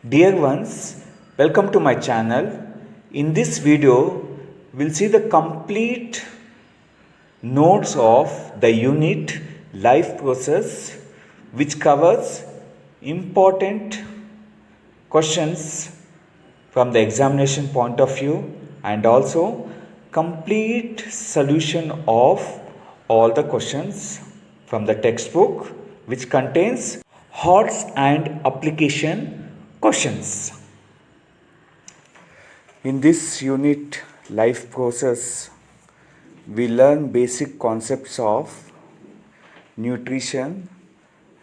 Dear ones, welcome to my channel. In this video, we'll see the complete notes of the unit life process which covers important questions from the examination point of view and also complete solution of all the questions from the textbook which contains HOTS and application questions. In this unit life process, we learn basic concepts of nutrition,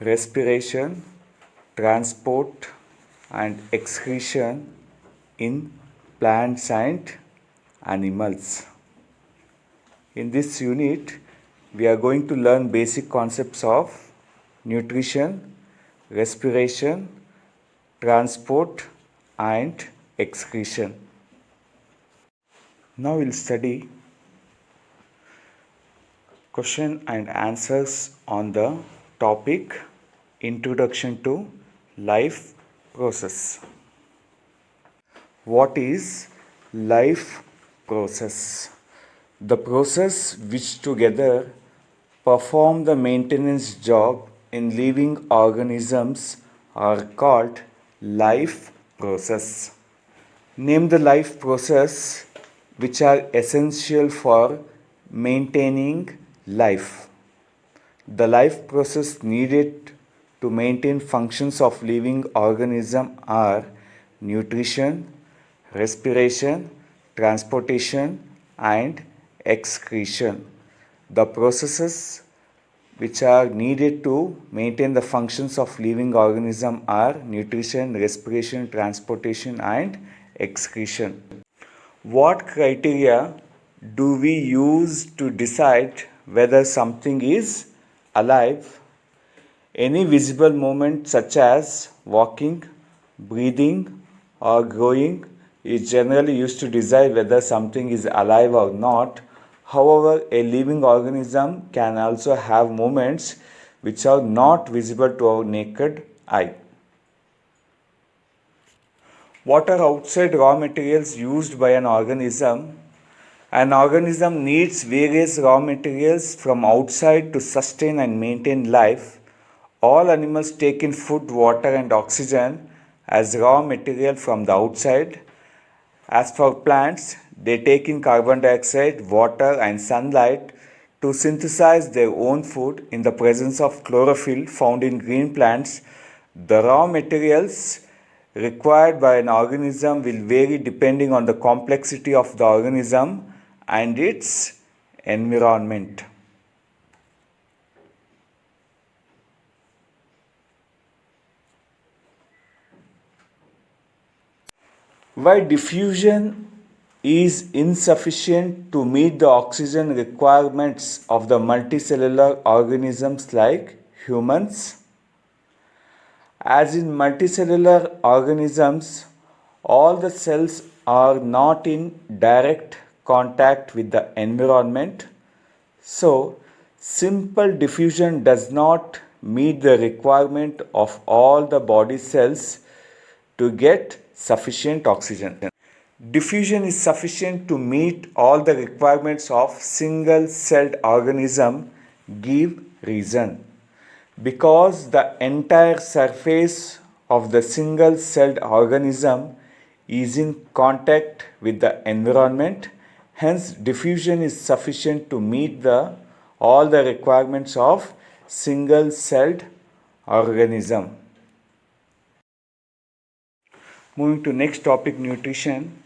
respiration, transport and excretion in plants and animals. In this unit, we are going to learn basic concepts of nutrition, respiration, transport and excretion. Now we'll study question and answers on the topic Introduction to Life Process. What is life process? The process which together perform the maintenance job in living organisms are called life process. Name the life process which are essential for maintaining life. The life process needed to maintain functions of living organism are nutrition, respiration, transportation and excretion. The processes which are needed to maintain the functions of living organism are nutrition, respiration, transportation and excretion. What criteria do we use to decide whether something is alive? Any visible movement such as walking, breathing or growing is generally used to decide whether something is alive or not. However, a living organism can also have movements which are not visible to our naked eye. What are outside raw materials used by an organism? An organism needs various raw materials from outside to sustain and maintain life. All animals take in food, water and oxygen as raw material from the outside. As for plants, they take in carbon dioxide, water and sunlight to synthesize their own food in the presence of chlorophyll found in green plants. The raw materials required by an organism will vary depending on the complexity of the organism and its environment. Why diffusion is insufficient to meet the oxygen requirements of the multicellular organisms like humans? As in multicellular organisms, all the cells are not in direct contact with the environment. So, simple diffusion does not meet the requirement of all the body cells to get sufficient oxygen. Diffusion is sufficient to meet all the requirements of single-celled organism. Give reason. Because the entire surface of the single-celled organism is in contact with the environment, hence diffusion is sufficient to meet all the requirements of single-celled organism. Moving to next topic, nutrition.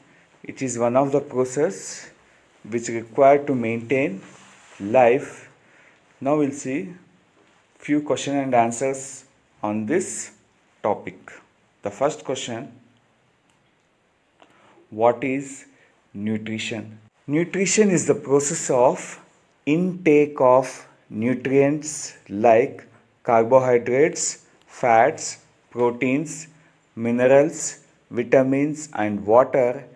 It is one of the process which required to maintain life. Now we'll see few question and answers on this topic. The first question, what is nutrition? Nutrition is the process of intake of nutrients like carbohydrates, fats, proteins, minerals, vitamins and water,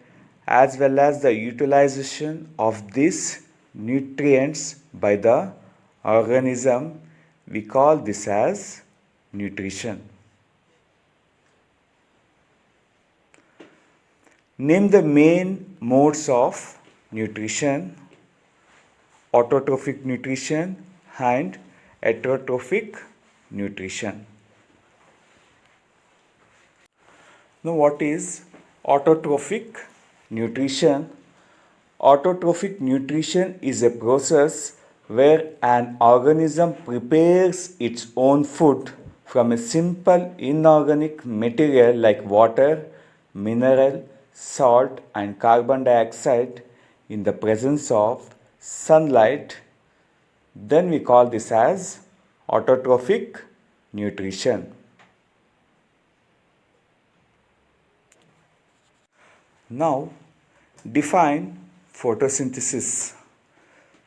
as well as the utilization of these nutrients by the organism. We call this as nutrition. Name the main modes of nutrition: autotrophic nutrition and heterotrophic nutrition. Now, what is autotrophic nutrition? Autotrophic nutrition is a process where an organism prepares its own food from a simple inorganic material like water, mineral, salt, and carbon dioxide in the presence of sunlight. Then we call this as autotrophic nutrition. Now, define photosynthesis.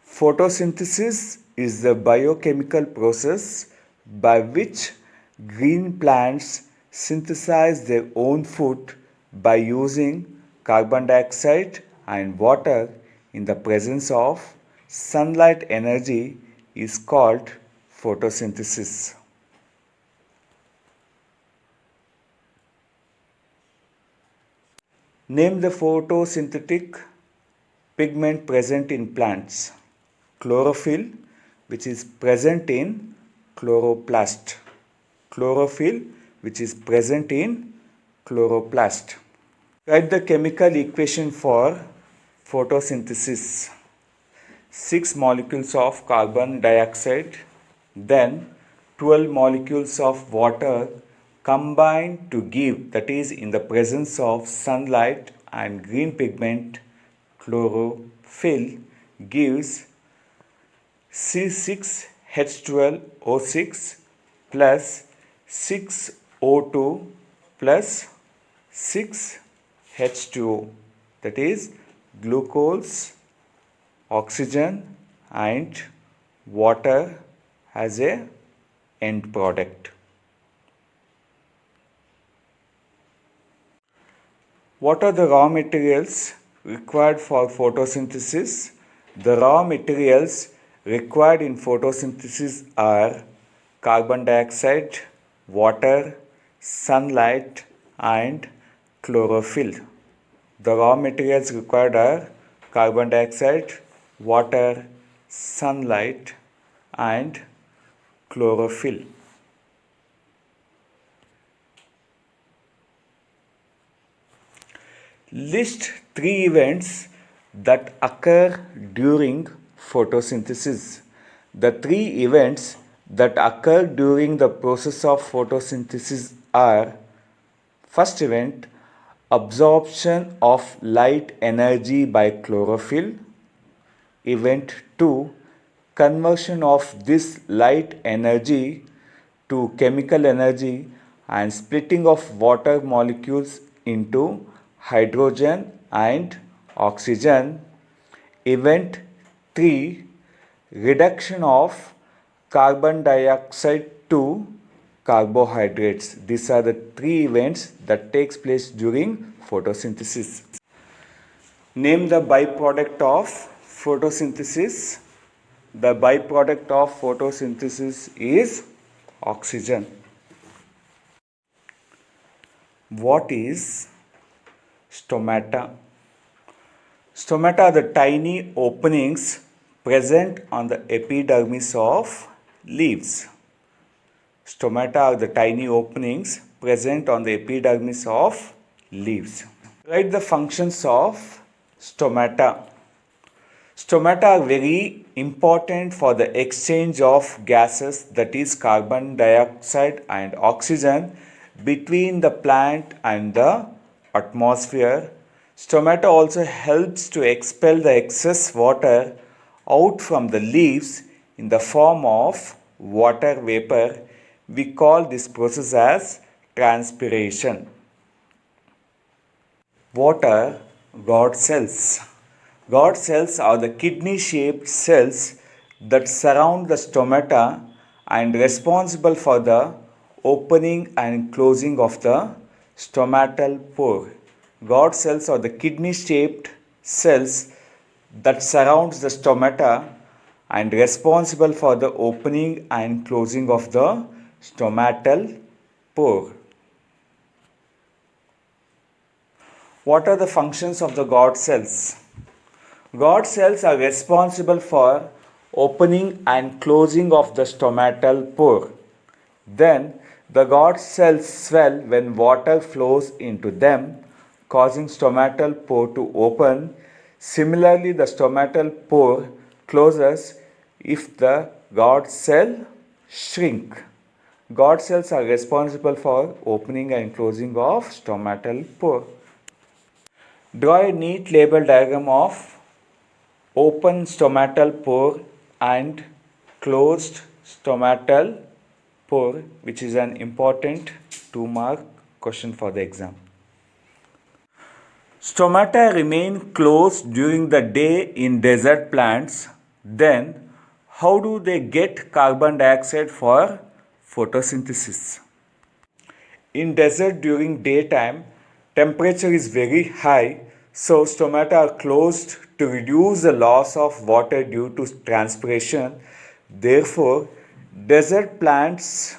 Photosynthesis is the biochemical process by which green plants synthesize their own food by using carbon dioxide and water in the presence of sunlight. Energy is called photosynthesis. Name the photosynthetic pigment present in plants. Chlorophyll, which is present in chloroplast. Chlorophyll, which is present in chloroplast. Write the chemical equation for photosynthesis. 6 molecules of carbon dioxide, then 12 molecules of water combine to give, that is in the presence of sunlight and green pigment chlorophyll, gives C6H12O6 plus 6O2 plus 6H2O, that is glucose, oxygen and water as a end product. What are the raw materials required for photosynthesis? The raw materials required in photosynthesis are carbon dioxide, water, sunlight and chlorophyll. The raw materials required are carbon dioxide, water, sunlight and chlorophyll. List 3 events that occur during photosynthesis. The 3 events that occur during the process of photosynthesis are: first event, absorption of light energy by chlorophyll. Event 2, conversion of this light energy to chemical energy and splitting of water molecules into hydrogen and oxygen. Event 3, reduction of carbon dioxide to carbohydrates. These are the 3 events that takes place during photosynthesis. Name the byproduct of photosynthesis. The byproduct of photosynthesis is oxygen. What is stomata? Stomata are the tiny openings present on the epidermis of leaves. Stomata are the tiny openings present on the epidermis of leaves. Write the functions of stomata. Stomata are very important for the exchange of gases, that is carbon dioxide and oxygen, between the plant and the atmosphere. Stomata also helps to expel the excess water out from the leaves in the form of water vapor. We call this process as transpiration. What are God cells? God cells are the kidney-shaped cells that surround the stomata and responsible for the opening and closing of the stomatal pore. God cells are the kidney-shaped cells that surrounds the stomata and responsible for the opening and closing of the stomatal pore. What are the functions of the God cells? God cells are responsible for opening and closing of the stomatal pore. Then the God cells swell when water flows into them, causing stomatal pore to open. Similarly, the stomatal pore closes if the God cell shrink. God cells are responsible for opening and closing of stomatal pore. Draw a neat label diagram of open stomatal pore and closed stomatal pore, which is an important 2-mark question for the exam. Stomata remain closed during the day in desert plants. Then, how do they get carbon dioxide for photosynthesis? In desert during daytime, temperature is very high, so stomata are closed to reduce the loss of water due to transpiration. Therefore, desert plants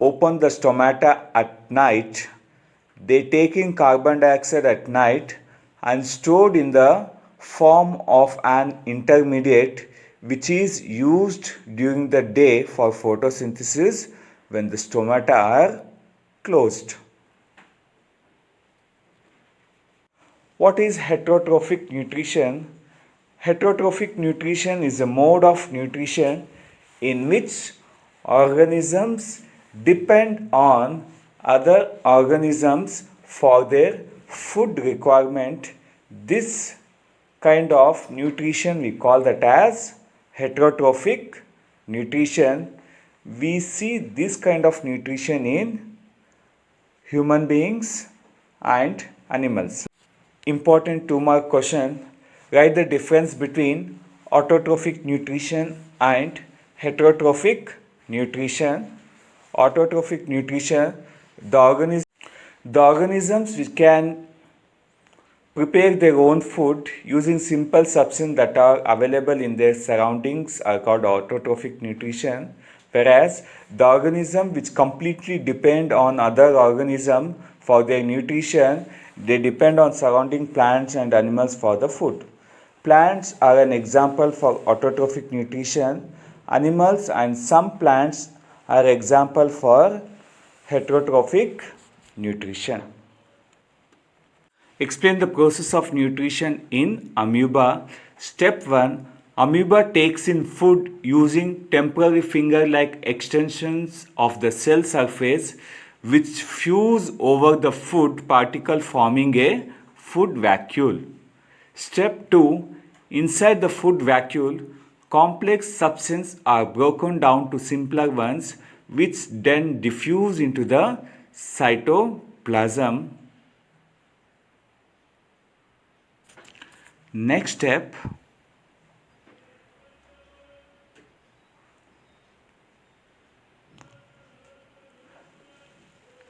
open the stomata at night. They take in carbon dioxide at night and stored in the form of an intermediate which is used during the day for photosynthesis when the stomata are closed. What is heterotrophic nutrition? Heterotrophic nutrition is a mode of nutrition in which organisms depend on other organisms for their food requirement. This kind of nutrition we call that as heterotrophic nutrition. We see this kind of nutrition in human beings and animals. Important 2-mark question. Write the difference between autotrophic nutrition and heterotrophic nutrition. Autotrophic nutrition, the organisms which can prepare their own food using simple substances that are available in their surroundings are called autotrophic nutrition, whereas the organism which completely depend on other organism for their nutrition, they depend on surrounding plants and animals for the food. Plants are an example for autotrophic nutrition. Animals and some plants are example for heterotrophic nutrition. Explain the process of nutrition in amoeba. Step 1. Amoeba takes in food using temporary finger-like extensions of the cell surface which fuse over the food particle forming a food vacuole. Step 2. Inside the food vacuole, complex substances are broken down to simpler ones which then diffuse into the cytoplasm. Next step,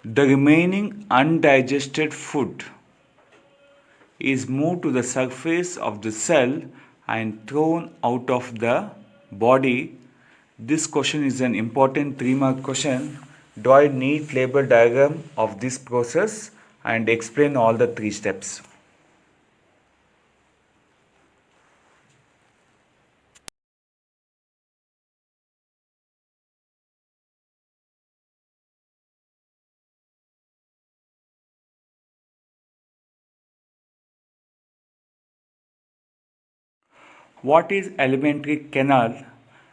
the remaining undigested food is moved to the surface of the cell and thrown out of the body. This question is an important 3-mark question. Draw a neat label diagram of this process and explain all the 3 steps. What is alimentary canal?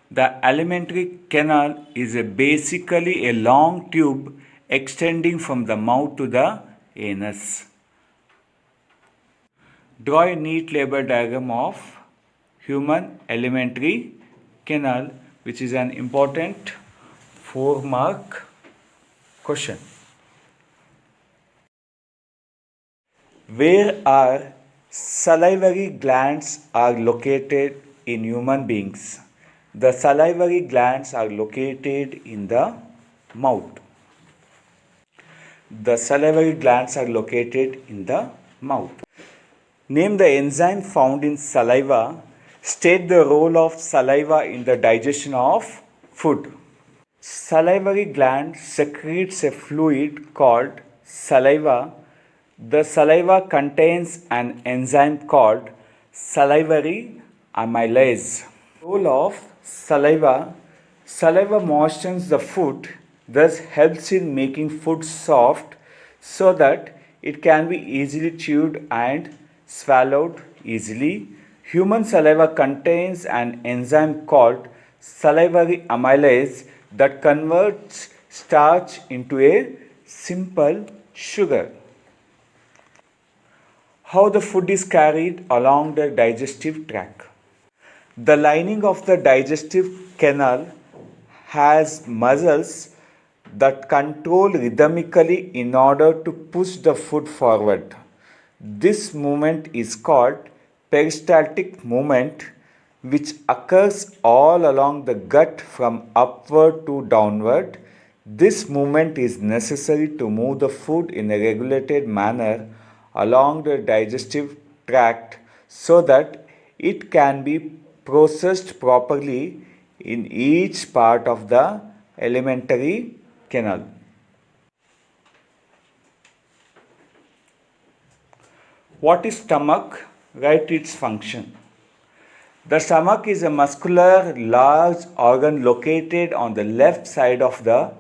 The alimentary canal is basically a long tube extending from the mouth to the anus. Draw a neat label diagram of human alimentary canal, which is an important 4-mark question. Where are salivary glands are located in human beings? The salivary glands are located in the mouth. The salivary glands are located in the mouth. Name the enzyme found in saliva. State the role of saliva in the digestion of food. Salivary gland secretes a fluid called saliva. The saliva contains an enzyme called salivary amylase. Role of saliva. Saliva moistens the food, thus helps in making food soft so that it can be easily chewed and swallowed easily. Human saliva contains an enzyme called salivary amylase that converts starch into a simple sugar. How the food is carried along the digestive tract. The lining of the digestive canal has muscles that control rhythmically in order to push the food forward. This movement is called peristaltic movement, which occurs all along the gut from upward to downward. This movement is necessary to move the food in a regulated manner along the digestive tract so that it can be processed properly in each part of the alimentary canal. What is stomach? Write its function. The stomach is a muscular large organ located on the left side of the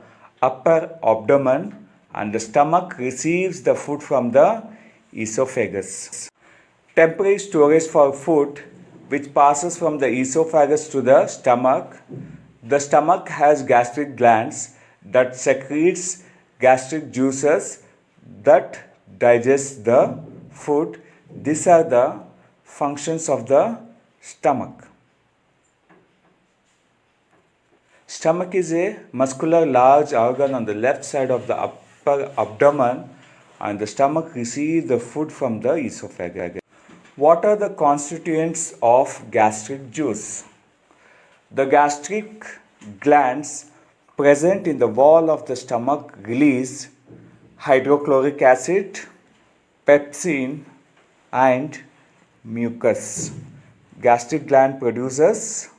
upper abdomen, and the stomach receives the food from the esophagus. Temporary storage for food which passes from the esophagus to the stomach. The stomach has gastric glands that secretes gastric juices that digest the food. These are the functions of the stomach. Stomach is a muscular large organ on the left side of the upper abdomen, and the stomach receives the food from the esophagus. What are the constituents of gastric juice? The gastric glands present in the wall of the stomach release hydrochloric acid, pepsin, and mucus. Gastric gland produces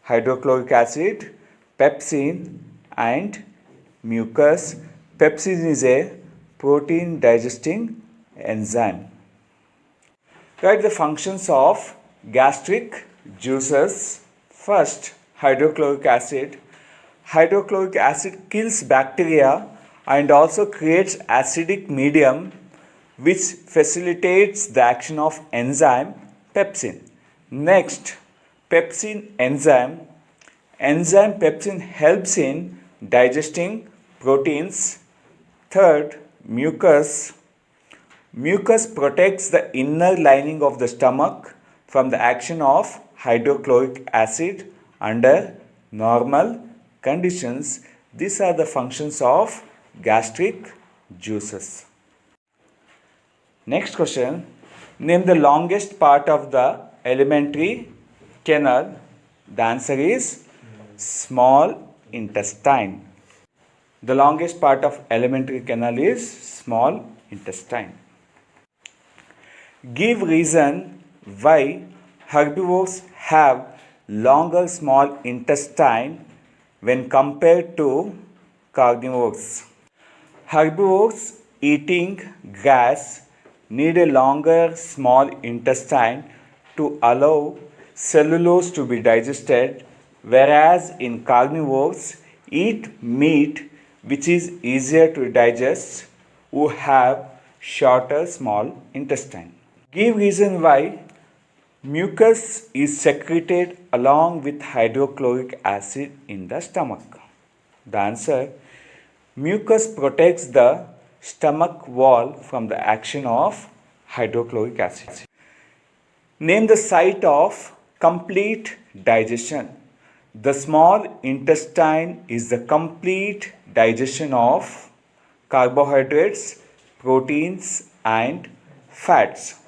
hydrochloric acid, pepsin, and mucus. Pepsin is a protein digesting enzyme. Write the functions of gastric juices. First, hydrochloric acid. Hydrochloric acid kills bacteria and also creates acidic medium which facilitates the action of enzyme pepsin. Next, pepsin enzyme. Enzyme pepsin helps in digesting proteins. Third, mucus. Mucus protects the inner lining of the stomach from the action of hydrochloric acid under normal conditions. These are the functions of gastric juices. Next question. Name the longest part of the alimentary canal. The answer is small intestine. The longest part of alimentary canal is small intestine. Give reason why herbivores have longer small intestine when compared to carnivores. Herbivores eating grass need a longer small intestine to allow cellulose to be digested, whereas in carnivores eat meat which is easier to digest who have shorter small intestine. Give reason why mucus is secreted along with hydrochloric acid in the stomach. The answer: mucus protects the stomach wall from the action of hydrochloric acid. Name the site of complete digestion. The small intestine is the complete digestion of carbohydrates, proteins, and fats.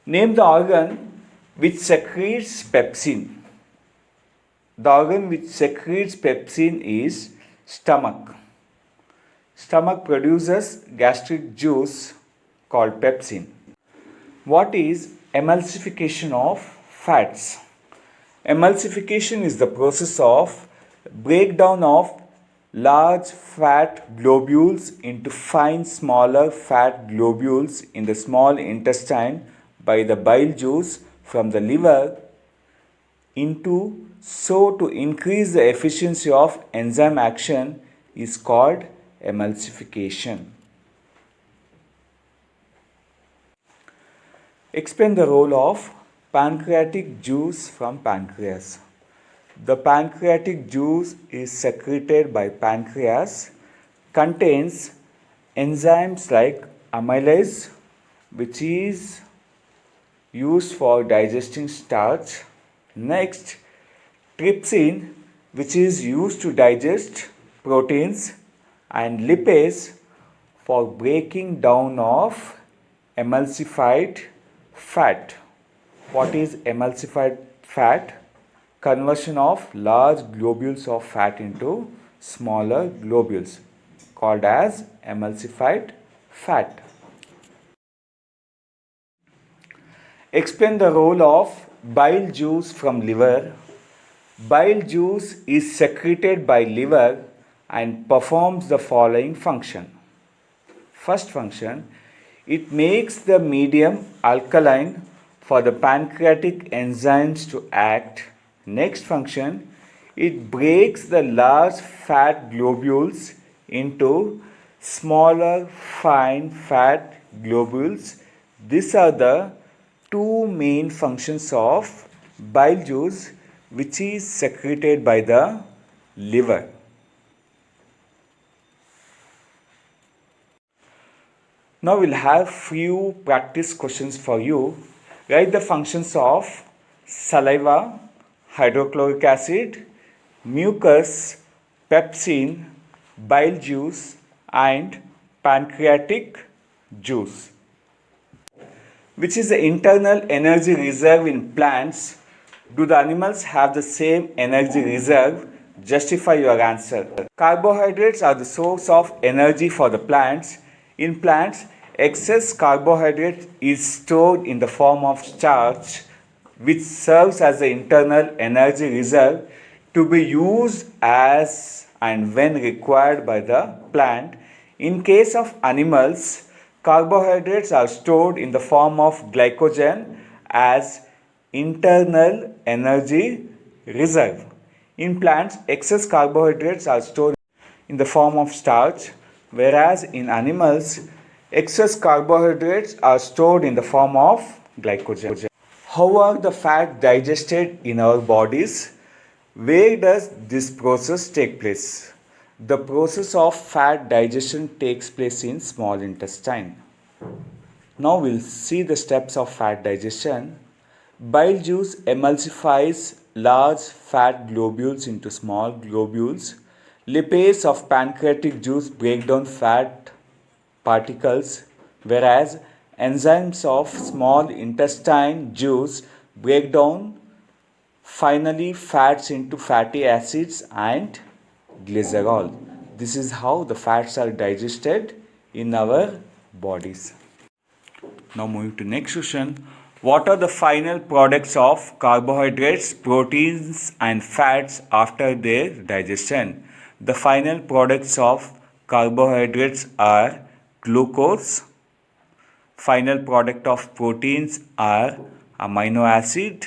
Name the organ which secretes pepsin. The organ which secretes pepsin is stomach. Stomach produces gastric juice called pepsin. What is emulsification of fats? Emulsification is the process of breakdown of large fat globules into fine smaller fat globules in the small intestine by the bile juice from the liver into so to increase the efficiency of enzyme action is called emulsification. Explain the role of pancreatic juice from pancreas. The pancreatic juice is secreted by pancreas, contains enzymes like amylase, which is used for digesting starch. Next, trypsin, which is used to digest proteins, and lipase for breaking down of emulsified fat. What is emulsified fat? Conversion of large globules of fat into smaller globules called as emulsified fat. Explain the role of bile juice from liver. Bile juice is secreted by liver and performs the following function. First function, it makes the medium alkaline for the pancreatic enzymes to act. Next function, it breaks the large fat globules into smaller fine fat globules. These are the two main functions of bile juice, which is secreted by the liver. Now we'll have few practice questions for you. Write the functions of saliva, hydrochloric acid, mucus, pepsin, bile juice and pancreatic juice. Which is the internal energy reserve in plants? Do the animals have the same energy reserve? Justify your answer. Carbohydrates are the source of energy for the plants. In plants, excess carbohydrate is stored in the form of starch, which serves as the internal energy reserve to be used as and when required by the plant. In case of animals, carbohydrates are stored in the form of glycogen as internal energy reserve. In plants, excess carbohydrates are stored in the form of starch, whereas in animals, excess carbohydrates are stored in the form of glycogen. How are the fat digested in our bodies? Where does this process take place? The process of fat digestion takes place in small intestine. Now we'll see the steps of fat digestion. Bile juice emulsifies large fat globules into small globules. Lipase of pancreatic juice break down fat particles, whereas enzymes of small intestine juice break down finally fats into fatty acids and glycerol. This is how the fats are digested in our bodies. Now moving to next question. What are the final products of carbohydrates, proteins and fats after their digestion? The final products of carbohydrates are glucose. Final product of proteins are amino acid.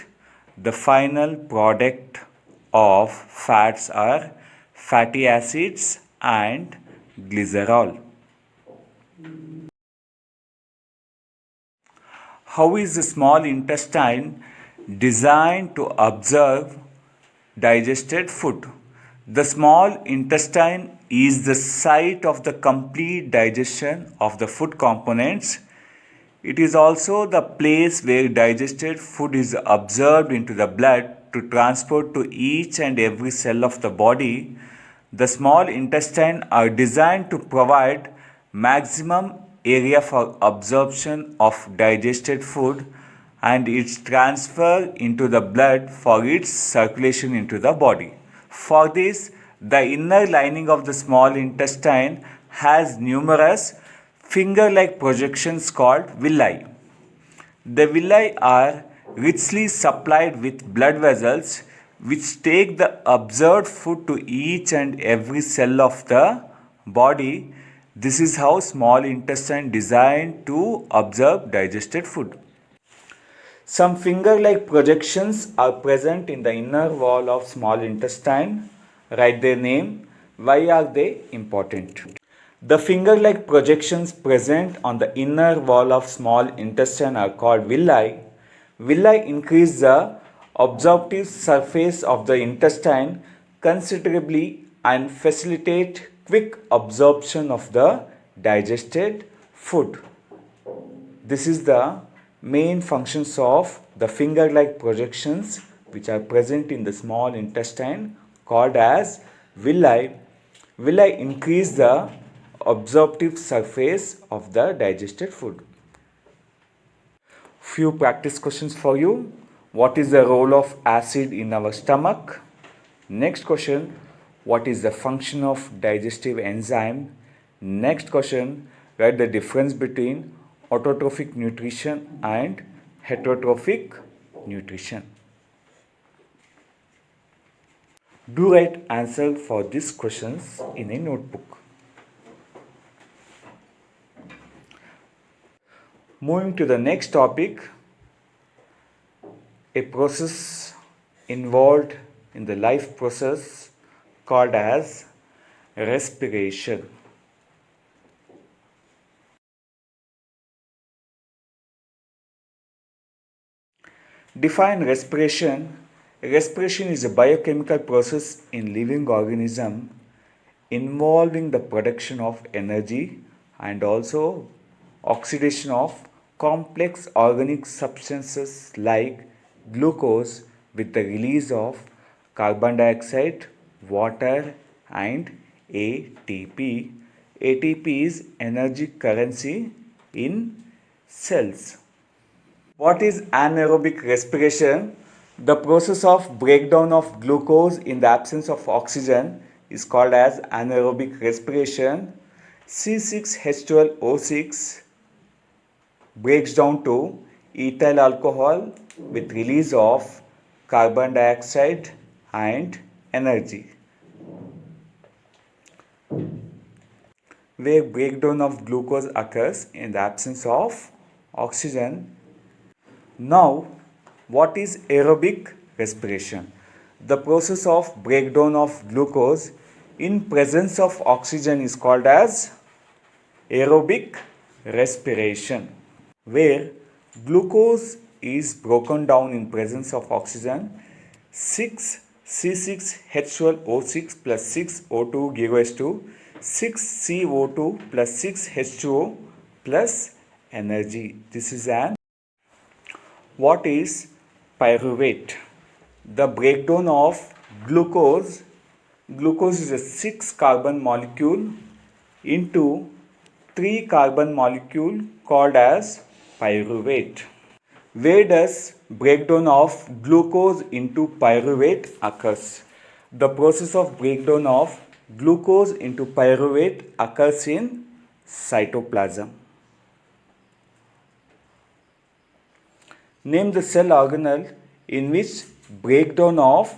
The final product of fats are fatty acids and glycerol. How is the small intestine designed to absorb digested food? The small intestine is the site of the complete digestion of the food components. It is also the place where digested food is absorbed into the blood to transport to each and every cell of the body. The small intestine are designed to provide maximum area for absorption of digested food and its transfer into the blood for its circulation into the body. For this, the inner lining of the small intestine has numerous finger-like projections called villi. The villi are richly supplied with blood vessels which take the absorbed food to each and every cell of the body. This is how small intestine designed to absorb digested food. Some finger-like projections are present in the inner wall of small intestine. Write their name. Why are they important? The finger-like projections present on the inner wall of small intestine are called villi. Villi increase the absorptive surface of the intestine considerably and facilitate quick absorption of the digested food. This is the main functions of the finger-like projections which are present in the small intestine called as villi. Villi increase the absorptive surface of the digested food. Few practice questions for you. What is the role of acid in our stomach? Next question, what is the function of digestive enzyme? Next question, write the difference between autotrophic nutrition and heterotrophic nutrition. Do write answer for these questions in a notebook. Moving to the next topic, a process involved in the life process called as respiration. Define respiration. Respiration is a biochemical process in living organism involving the production of energy and also oxidation of complex organic substances like glucose with the release of carbon dioxide, water and ATP. ATP is energy currency in cells. What is anaerobic respiration? The process of breakdown of glucose in the absence of oxygen is called as anaerobic respiration. C6H12O6 breaks down to ethyl alcohol with release of carbon dioxide and energy. Where breakdown of glucose occurs in the absence of oxygen. Now, what is aerobic respiration? The process of breakdown of glucose in presence of oxygen is called as aerobic respiration. Where glucose is broken down in presence of oxygen, 6C6H12O6 plus 6O2 gives rise to 6CO2 plus 6H2O plus energy. This is an. What is pyruvate? The breakdown of glucose. Glucose is a 6 carbon molecule into 3 carbon molecule called as pyruvate. Where does breakdown of glucose into pyruvate occurs? The process of breakdown of glucose into pyruvate occurs in cytoplasm. Name the cell organelle in which breakdown of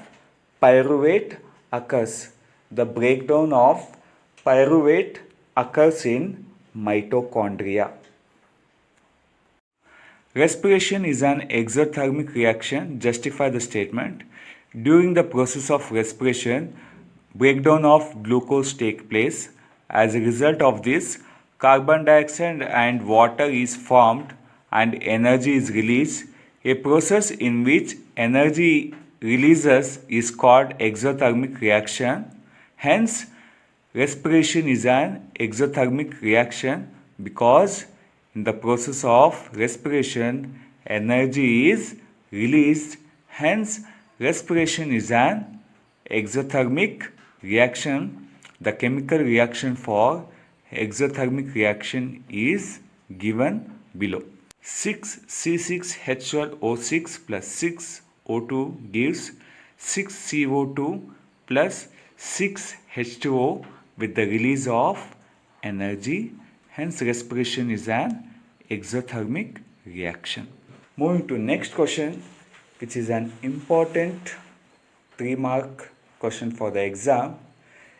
pyruvate occurs. The breakdown of pyruvate occurs in mitochondria. Respiration is an exothermic reaction. Justify the statement. During the process of respiration, breakdown of glucose takes place. As a result of this, carbon dioxide and water is formed and energy is released. A process in which energy releases is called exothermic reaction. Hence, respiration is an exothermic reaction because in the process of respiration, energy is released. Hence, respiration is an exothermic reaction. The chemical reaction for exothermic reaction is given below. 6C6H12O6 plus 6O2 gives 6CO2 plus 6H2O with the release of energy. Hence, respiration is an exothermic reaction. Moving to next question, which is an important 3-mark question for the exam.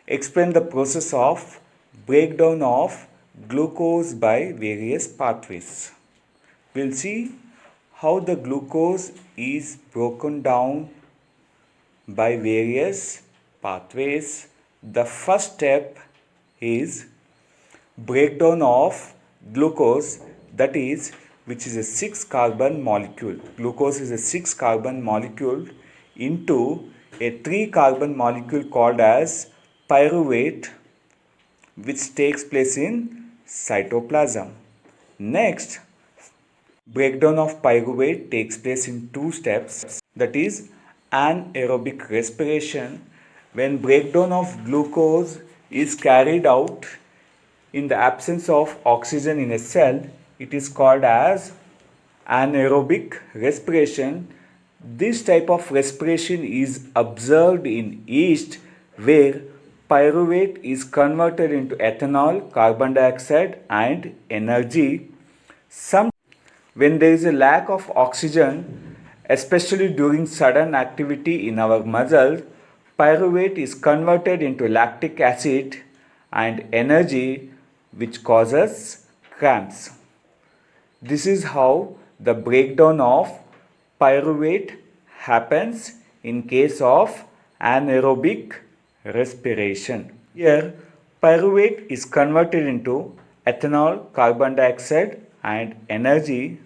Explain the process of breakdown of glucose by various pathways. We'll see how the glucose is broken down by various pathways. The first step is breakdown of glucose, that is, which is a 6 carbon molecule. Glucose is a 6 carbon molecule into a 3 carbon molecule called as pyruvate, which takes place in cytoplasm. Next, breakdown of pyruvate takes place in 2 steps, that is anaerobic respiration. When breakdown of glucose is carried out in the absence of oxygen in a cell, it is called as anaerobic respiration. This type of respiration is observed in yeast, where pyruvate is converted into ethanol, carbon dioxide and energy. When there is a lack of oxygen, especially during sudden activity in our muscles, pyruvate is converted into lactic acid and energy, which causes cramps. This is how the breakdown of pyruvate happens in case of anaerobic respiration. Here, pyruvate is converted into ethanol, carbon dioxide and energy.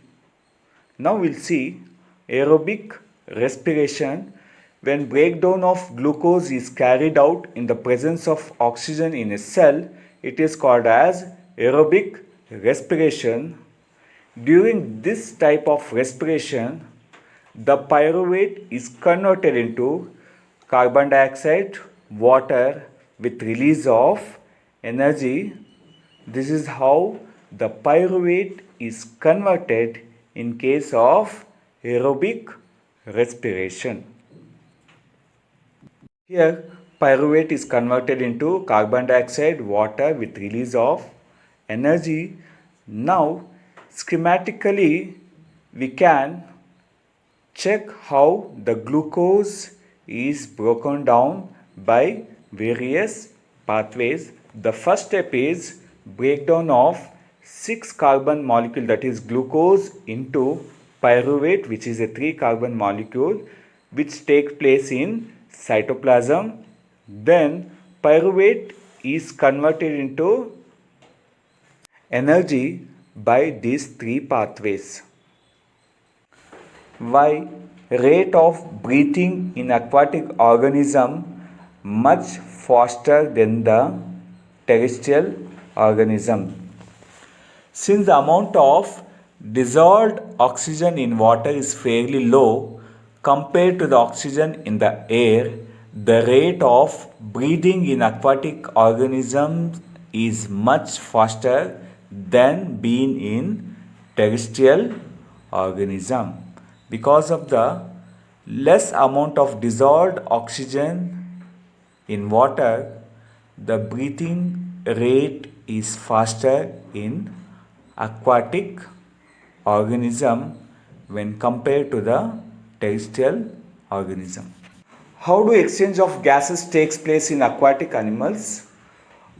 Now we'll see aerobic respiration. When breakdown of glucose is carried out in the presence of oxygen in a cell, it is called as aerobic respiration. During this type of respiration, the pyruvate is converted into carbon dioxide, water with release of energy. This is how the pyruvate is converted in case of aerobic respiration. Here, pyruvate is converted into carbon dioxide, water with release of energy. Now, schematically, we can check how the glucose is broken down by various pathways. The first step is breakdown of 6 carbon molecule, that is glucose, into pyruvate, which is a 3 carbon molecule, which takes place in cytoplasm. Then pyruvate is converted into energy by these 3 pathways. Why rate of breathing in aquatic organism much faster than the terrestrial organism? Since the amount of dissolved oxygen in water is fairly low compared to the oxygen in the air, the rate of breathing in aquatic organisms is much faster than being in terrestrial organism. Because of the less amount of dissolved oxygen in water, the breathing rate is faster in aquatic organism when compared to the terrestrial organism. How do exchange of gases takes place in aquatic animals?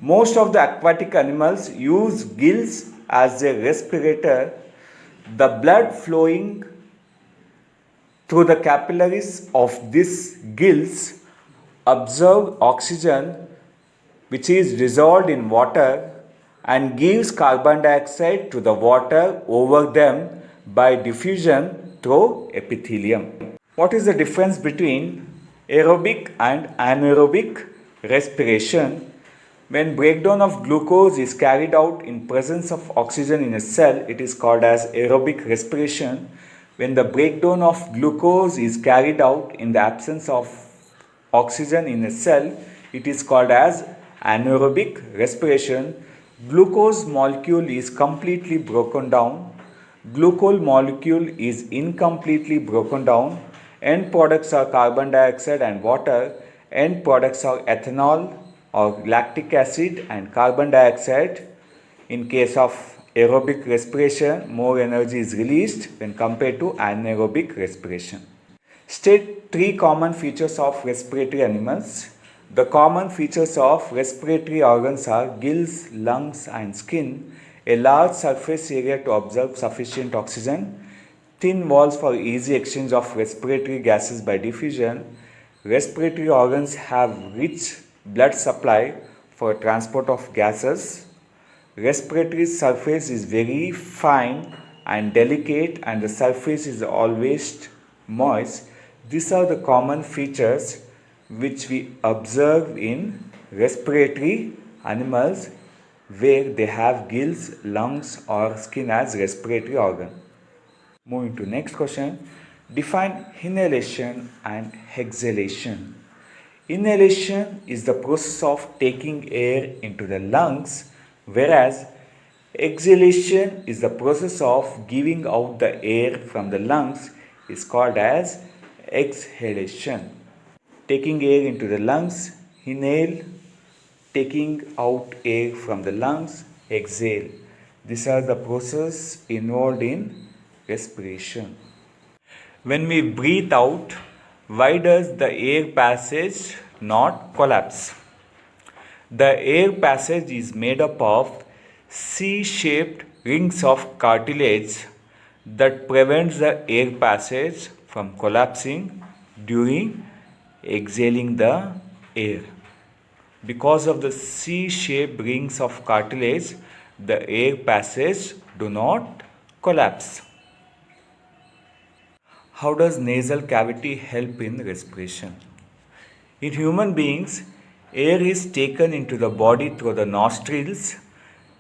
Most of the aquatic animals use gills as a respirator. The blood flowing through the capillaries of these gills absorb oxygen, which is dissolved in water, and gives carbon dioxide to the water over them by diffusion through epithelium. What is the difference between aerobic and anaerobic respiration? When breakdown of glucose is carried out in presence of oxygen in a cell, it is called as aerobic respiration. When the breakdown of glucose is carried out in the absence of oxygen in a cell, it is called as anaerobic respiration. Glucose molecule is completely broken down. Glucose molecule is incompletely broken down. End products are carbon dioxide and water. End products are ethanol or lactic acid and carbon dioxide. In case of aerobic respiration, more energy is released when compared to anaerobic respiration. State three common features of respiratory animals. The common features of respiratory organs are gills, lungs, and skin, a large surface area to absorb sufficient oxygen, thin walls for easy exchange of respiratory gases by diffusion. Respiratory organs have rich blood supply for transport of gases. Respiratory surface is very fine and delicate, and the surface is always moist. These are the common features which we observe in respiratory animals where they have gills, lungs or skin as respiratory organ. Moving to next question. Define inhalation and exhalation. Inhalation is the process of taking air into the lungs, whereas exhalation is the process of giving out the air from the lungs is called as exhalation. Taking air into the lungs, inhale. Taking out air from the lungs, exhale. These are the processes involved in respiration. When we breathe out, why does the air passage not collapse? The air passage is made up of C-shaped rings of cartilage that prevents the air passage from collapsing during exhaling the air. Because of the C-shaped rings of cartilage, the air passage do not collapse. How does nasal cavity help in respiration? In human beings, air is taken into the body through the nostrils.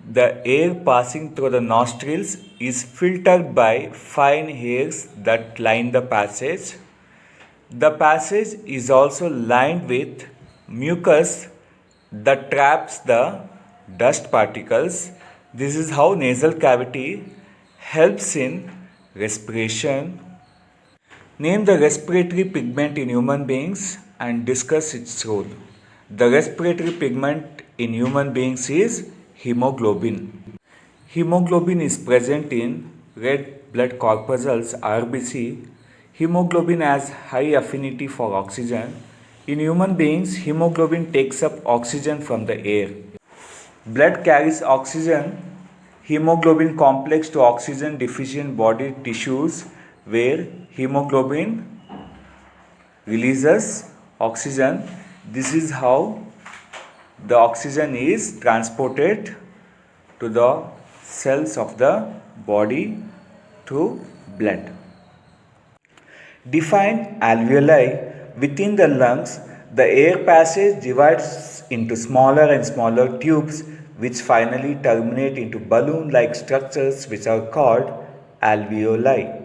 The air passing through the nostrils is filtered by fine hairs that line the passage. The passage is also lined with mucus that traps the dust particles. This is how nasal cavity helps in respiration. Name the respiratory pigment in human beings and discuss its role. The respiratory pigment in human beings is hemoglobin. Hemoglobin is present in red blood corpuscles RBC. Hemoglobin has high affinity for oxygen. In human beings, hemoglobin takes up oxygen from the air. Blood carries oxygen, hemoglobin complex to oxygen deficient body tissues where hemoglobin releases oxygen. This is how the oxygen is transported to the cells of the body through blood. Define alveoli. Within the lungs, the air passage divides into smaller and smaller tubes which finally terminate into balloon-like structures which are called alveoli.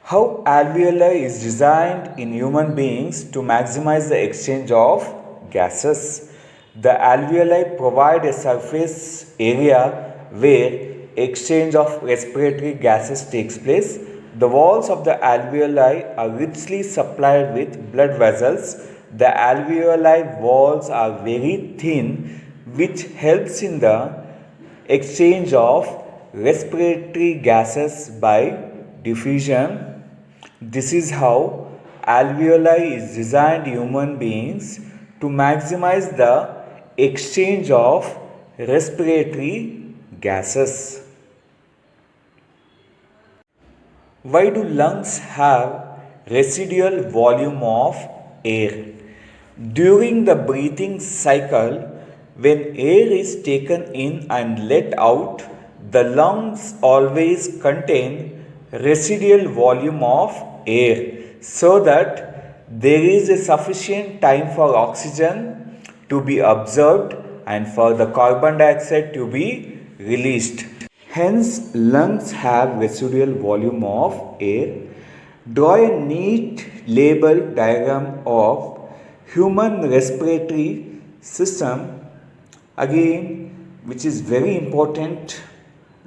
How alveoli is designed in human beings to maximize the exchange of gases. The alveoli provide a surface area where exchange of respiratory gases takes place. The walls of the alveoli are richly supplied with blood vessels. The alveoli walls are very thin, which helps in the exchange of respiratory gases by diffusion. This is how alveoli is designed in human beings to maximize the exchange of respiratory gases. Why do lungs have residual volume of air? During the breathing cycle, when air is taken in and let out, the lungs always contain residual volume of air so that there is a sufficient time for oxygen to be absorbed and for the carbon dioxide to be released. Hence, lungs have residual volume of air. Draw a neat label diagram of human respiratory system, again, which is very important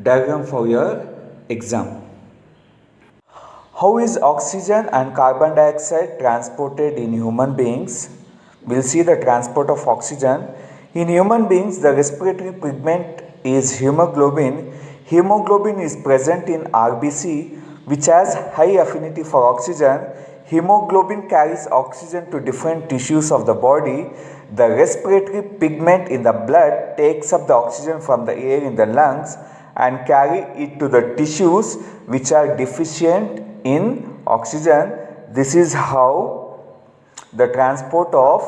diagram for your exam. How is oxygen and carbon dioxide transported in human beings? We'll see the transport of oxygen. In human beings, the respiratory pigment is hemoglobin. Hemoglobin is present in RBC. which has high affinity for oxygen. Hemoglobin carries oxygen to different tissues of the body. The respiratory pigment in the blood takes up the oxygen from the air in the lungs and carry it to the tissues which are deficient in oxygen. This is how the transport of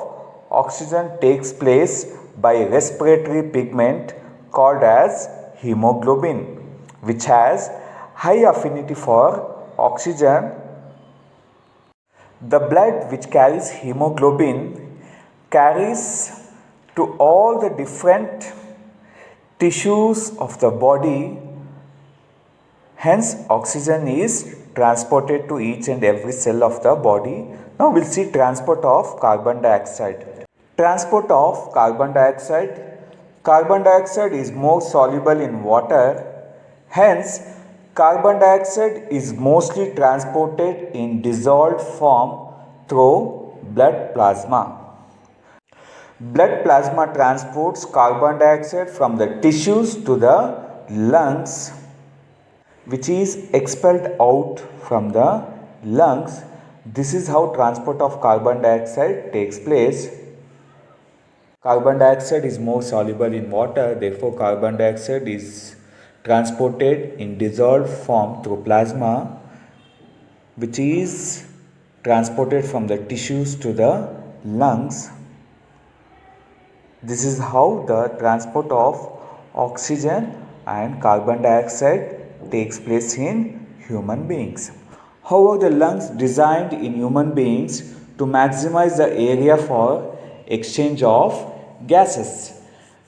oxygen takes place by respiratory pigment called as hemoglobin, which has high affinity for oxygen. The blood which carries hemoglobin carries to all the different tissues of the body. Hence, oxygen is transported to each and every cell of the body. Now, we'll see transport of carbon dioxide. Transport of carbon dioxide. Carbon dioxide is more soluble in water. Hence, carbon dioxide is mostly transported in dissolved form through blood plasma. Blood plasma transports carbon dioxide from the tissues to the lungs, which is expelled out from the lungs. This is how transport of carbon dioxide takes place. Carbon dioxide is more soluble in water, therefore carbon dioxide is transported in dissolved form through plasma, which is transported from the tissues to the lungs. This is how the transport of oxygen and carbon dioxide takes place in human beings. How are the lungs designed in human beings to maximize the area for exchange of gases?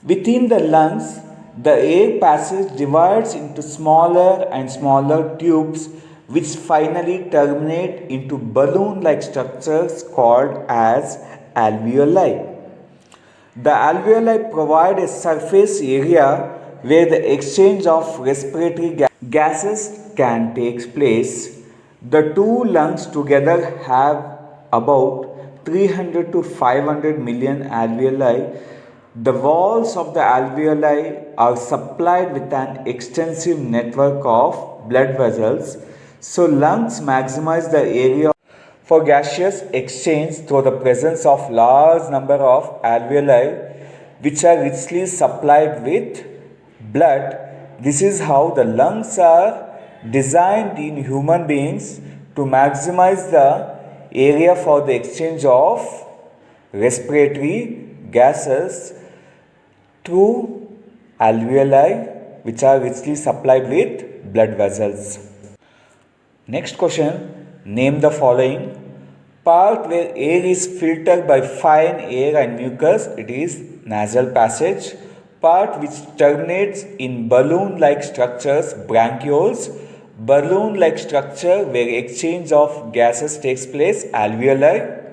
Within the lungs, the air passage divides into smaller and smaller tubes which finally terminate into balloon-like structures called as alveoli. The alveoli provide a surface area where the exchange of respiratory gases can take place. The two lungs together have about 300 to 500 million alveoli. The walls of the alveoli are supplied with an extensive network of blood vessels. So lungs maximize the area for gaseous exchange through the presence of large number of alveoli which are richly supplied with blood. This is how the lungs are designed in human beings to maximize the area for the exchange of respiratory gases through alveoli which are richly supplied with blood vessels. Next question, name the following. Part where air is filtered by fine air and mucus, it is nasal passage. Part which terminates in balloon-like structures, bronchioles. Balloon-like structure where exchange of gases takes place, alveoli.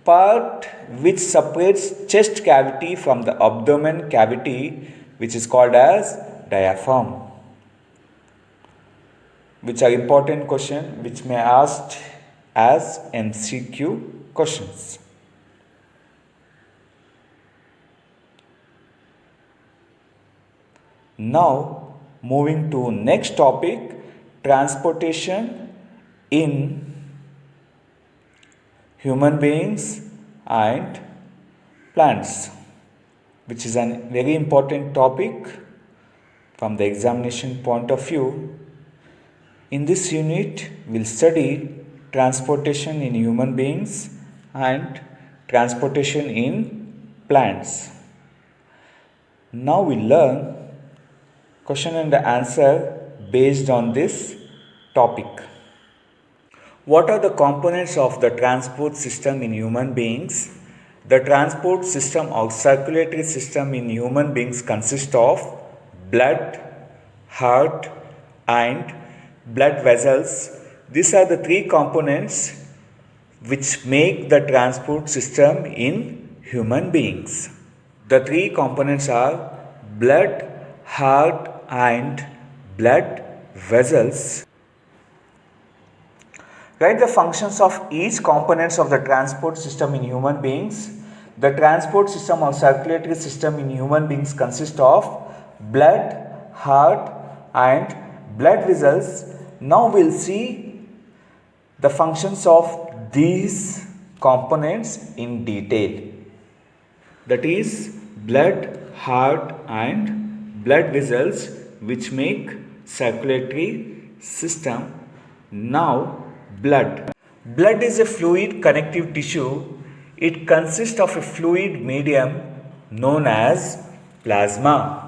Part which separates chest cavity from the abdomen cavity, which is called as diaphragm. Which are important questions which may asked as MCQ questions. Now moving to next topic, transportation in human beings and plants, which is a very important topic from the examination point of view. In this unit, we'll study transportation in human beings and transportation in plants. Now we learn question and answer based on this topic. What are the components of the transport system in human beings? The transport system or circulatory system in human beings consists of blood, heart, and blood vessels. These are the three components which make the transport system in human beings. The three components are blood, heart, and blood vessels. Write the functions of each components of the transport system in human beings. The transport system or circulatory system in human beings consists of blood, heart, and blood vessels. Now we'll see the functions of these components in detail. That is blood, heart and blood vessels which make circulatory system. Now blood. Blood is a fluid connective tissue. It consists of a fluid medium known as plasma.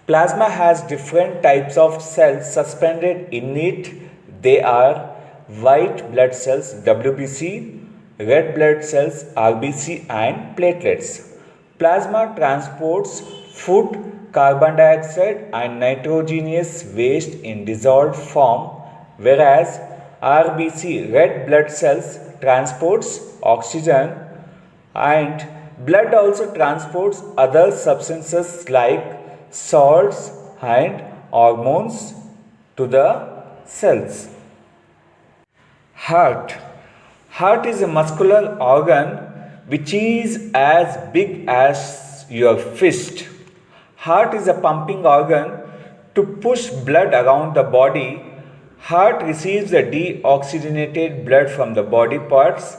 Plasma has different types of cells suspended in it. They are white blood cells WBC, red blood cells RBC and platelets. Plasma transports food, carbon dioxide and nitrogenous waste in dissolved form, whereas RBC red blood cells transports oxygen, and blood also transports other substances like salts and hormones to the cells. Heart. Heart is a muscular organ which is as big as your fist. Heart is a pumping organ to push blood around the body. Heart receives the deoxygenated blood from the body parts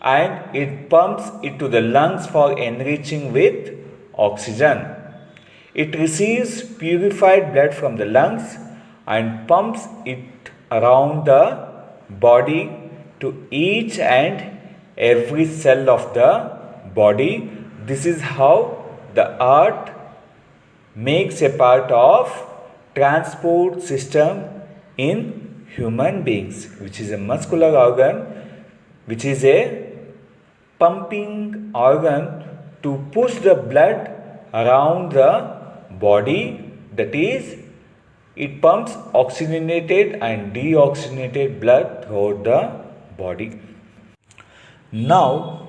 and it pumps it to the lungs for enriching with oxygen. It receives purified blood from the lungs and pumps it around the body to each and every cell of the body. This is how the heart makes a part of transport system in human beings, which is a muscular organ, which is a pumping organ to push the blood around the body. That is, it pumps oxygenated and deoxygenated blood throughout the body. Now,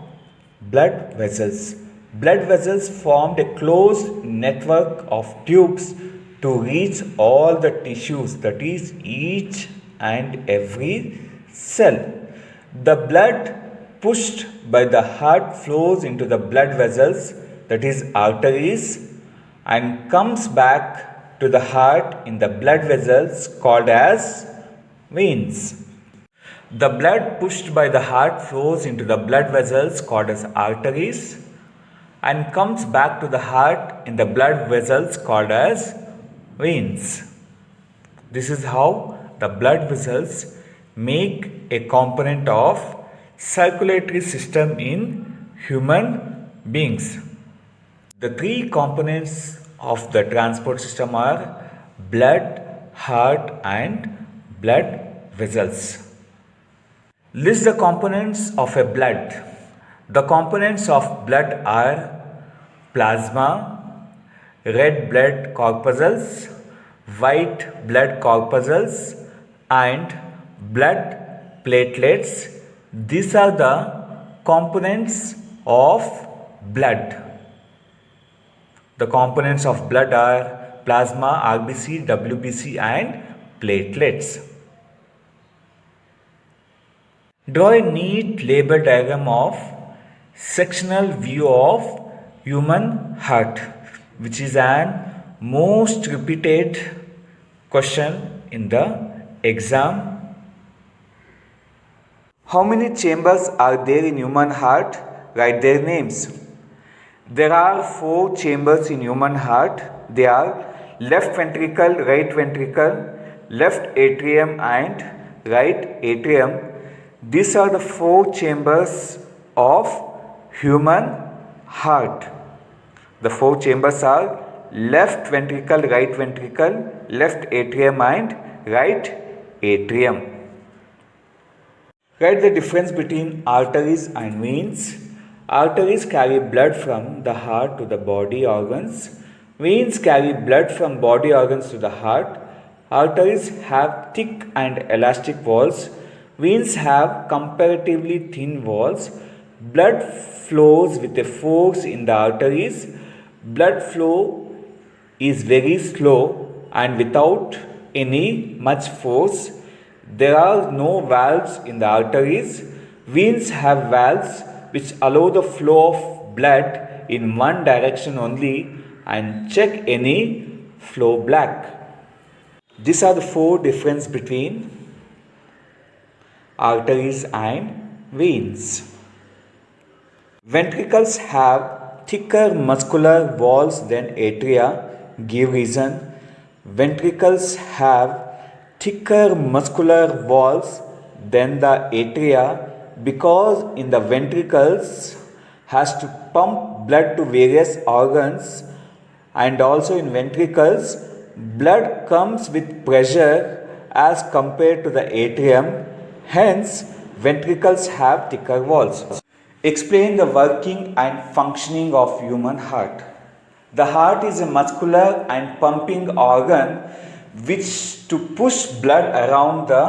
blood vessels. Blood vessels formed a closed network of tubes to reach all the tissues, that is, each and every cell. The blood pushed by the heart flows into the blood vessels, that is, arteries, and comes back to the heart in the blood vessels called as veins. The blood pushed by the heart flows into the blood vessels called as arteries and comes back to the heart in the blood vessels called as veins. This is how the blood vessels make a component of circulatory system in human beings. The three components of the transport system are blood, heart and blood vessels. List the components of a blood. The components of blood are plasma, red blood corpuscles, white blood corpuscles and blood platelets. These are the components of blood. The components of blood are plasma, RBC, WBC and platelets. Draw a neat label diagram of sectional view of human heart, which is an most repeated question in the exam. How many chambers are there in human heart? Write their names. There are 4 chambers in human heart. They are left ventricle, right ventricle, left atrium and right atrium. These are the 4 chambers of human heart. The 4 chambers are left ventricle, right ventricle, left atrium and right atrium. Write the difference between arteries and veins. Arteries carry blood from the heart to the body organs. Veins carry blood from body organs to the heart. Arteries have thick and elastic walls. Veins have comparatively thin walls. Blood flows with a force in the arteries. Blood flow is very slow and without any much force. There are no valves in the arteries. Veins have valves which allow the flow of blood in one direction only and check any flow block. These are the 4 differences between arteries and veins. Ventricles have thicker muscular walls than atria. Give reason. Ventricles have thicker muscular walls than the atria because in the ventricles has to pump blood to various organs, and also in ventricles blood comes with pressure as compared to the atrium, hence ventricles have thicker walls. Explain the working and functioning of human heart. The heart is a muscular and pumping organ which to push blood around the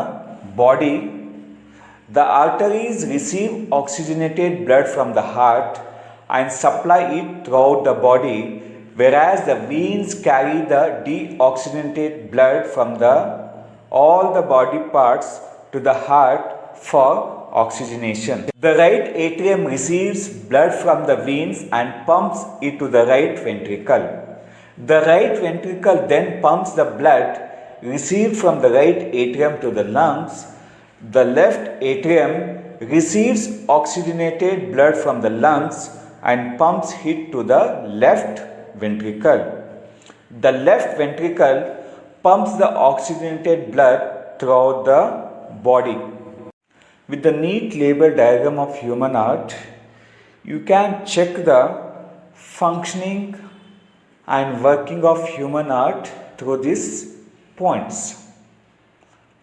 body. The arteries receive oxygenated blood from the heart and supply it throughout the body, whereas the veins carry the deoxygenated blood from all the body parts to the heart for oxygenation. The right atrium receives blood from the veins and pumps it to the right ventricle. The right ventricle then pumps the blood received from the right atrium to the lungs. The left atrium receives oxygenated blood from the lungs and pumps it to the left ventricle. The left ventricle pumps the oxygenated blood throughout the body. With the neat label diagram of human heart, you can check the functioning and working of human heart through these points.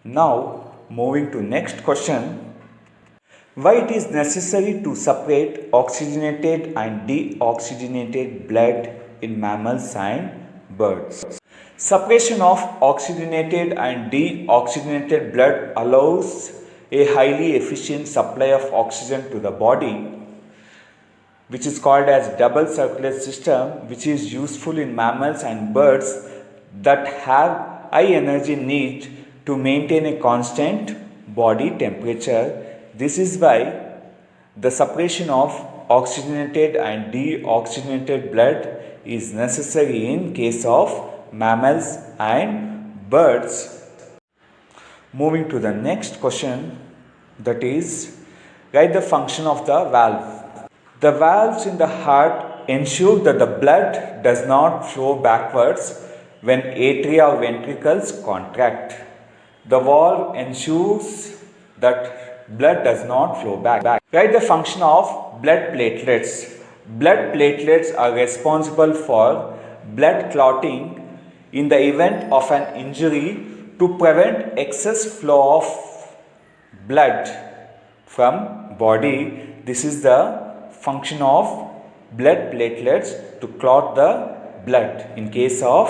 Now, moving to next question. Why it is necessary to separate oxygenated and deoxygenated blood in mammals and birds? Separation of oxygenated and deoxygenated blood allows a highly efficient supply of oxygen to the body, which is called as double circulatory system, which is useful in mammals and birds that have high energy need to maintain a constant body temperature. This is why the separation of oxygenated and deoxygenated blood is necessary in case of mammals and birds. Moving to the next question, that is, write the function of the valve. The valves in the heart ensure that the blood does not flow backwards when atria or ventricles contract. The valve ensures that blood does not flow back. Write the function of blood platelets. Blood platelets are responsible for blood clotting in the event of an injury to prevent excess flow of blood from body. This is the function of blood platelets, to clot the blood in case of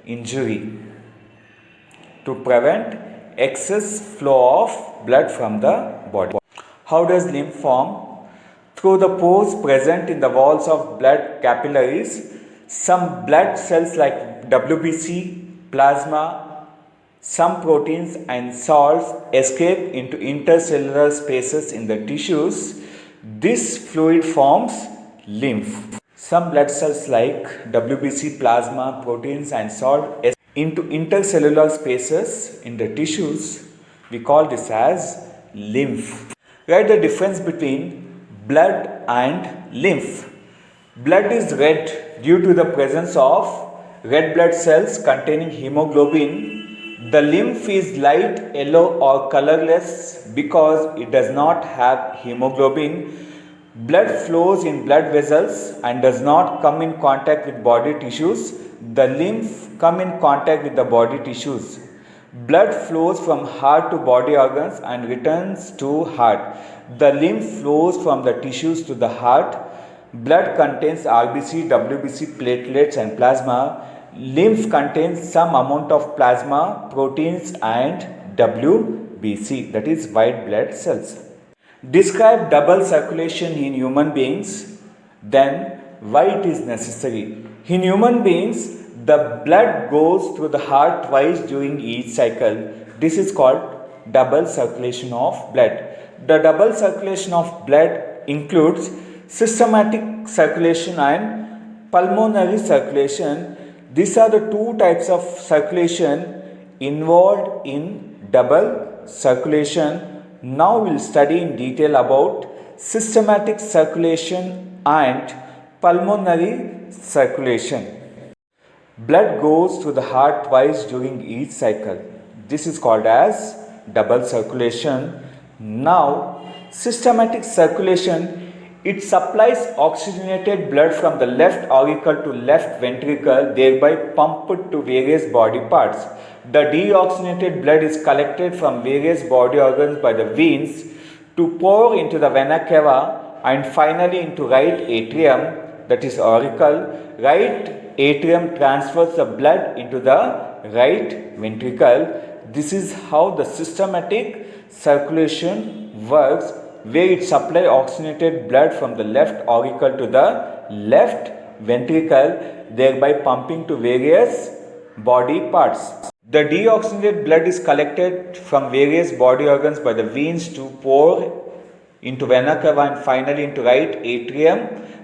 injury, to prevent excess flow of blood from the body. How does lymph form? Through the pores present in the walls of blood capillaries, some blood cells like WBC, plasma, some proteins and salts escape into intercellular spaces in the tissues. This fluid forms lymph. Some blood cells like WBC, plasma, proteins and salt escape into intercellular spaces in the tissues. We call this as lymph. Write the difference between blood and lymph. Blood is red due to the presence of red blood cells containing hemoglobin. The lymph is light yellow or colorless because it does not have hemoglobin. Blood flows in blood vessels and does not come in contact with body tissues. The lymph come in contact with the body tissues. Blood flows from heart to body organs and returns to heart. The lymph flows from the tissues to the heart. Blood contains RBC, WBC, platelets and plasma. Lymph contains some amount of plasma, proteins and WBC, that is white blood cells. Describe double circulation in human beings, then why it is necessary. In human beings, the blood goes through the heart twice during each cycle. This is called double circulation of blood. The double circulation of blood includes systematic circulation and pulmonary circulation. These are the two types of circulation involved in double circulation. Now we'll study in detail about systematic circulation and pulmonary circulation. Blood goes to the heart twice during each cycle. This is called as double circulation. Now, systematic circulation, it supplies oxygenated blood from the left auricle to left ventricle, thereby pumped to various body parts. The deoxygenated blood is collected from various body organs by the veins to pour into the vena cava and finally into right atrium, that is auricle. Right atrium transfers the blood into the right ventricle. This is how the systematic circulation works, where it supplies oxygenated blood from the left auricle to the left ventricle, thereby pumping to various body parts. The deoxygenated blood is collected from various body organs by the veins to pour into vena cava and finally into right atrium.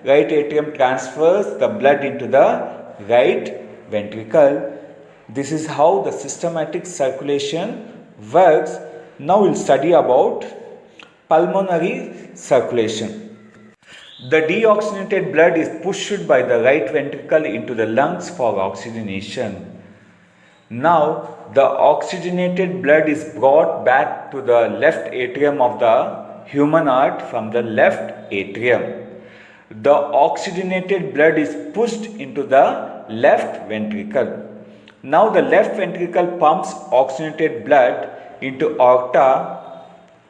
Right atrium transfers the blood into the right ventricle. This is how the systematic circulation works. Now we'll study about pulmonary circulation. The deoxygenated blood is pushed by the right ventricle into the lungs for oxygenation. Now the oxygenated blood is brought back to the left atrium of the human heart from the left atrium. The oxygenated blood is pushed into the left ventricle. Now the left ventricle pumps oxygenated blood into aorta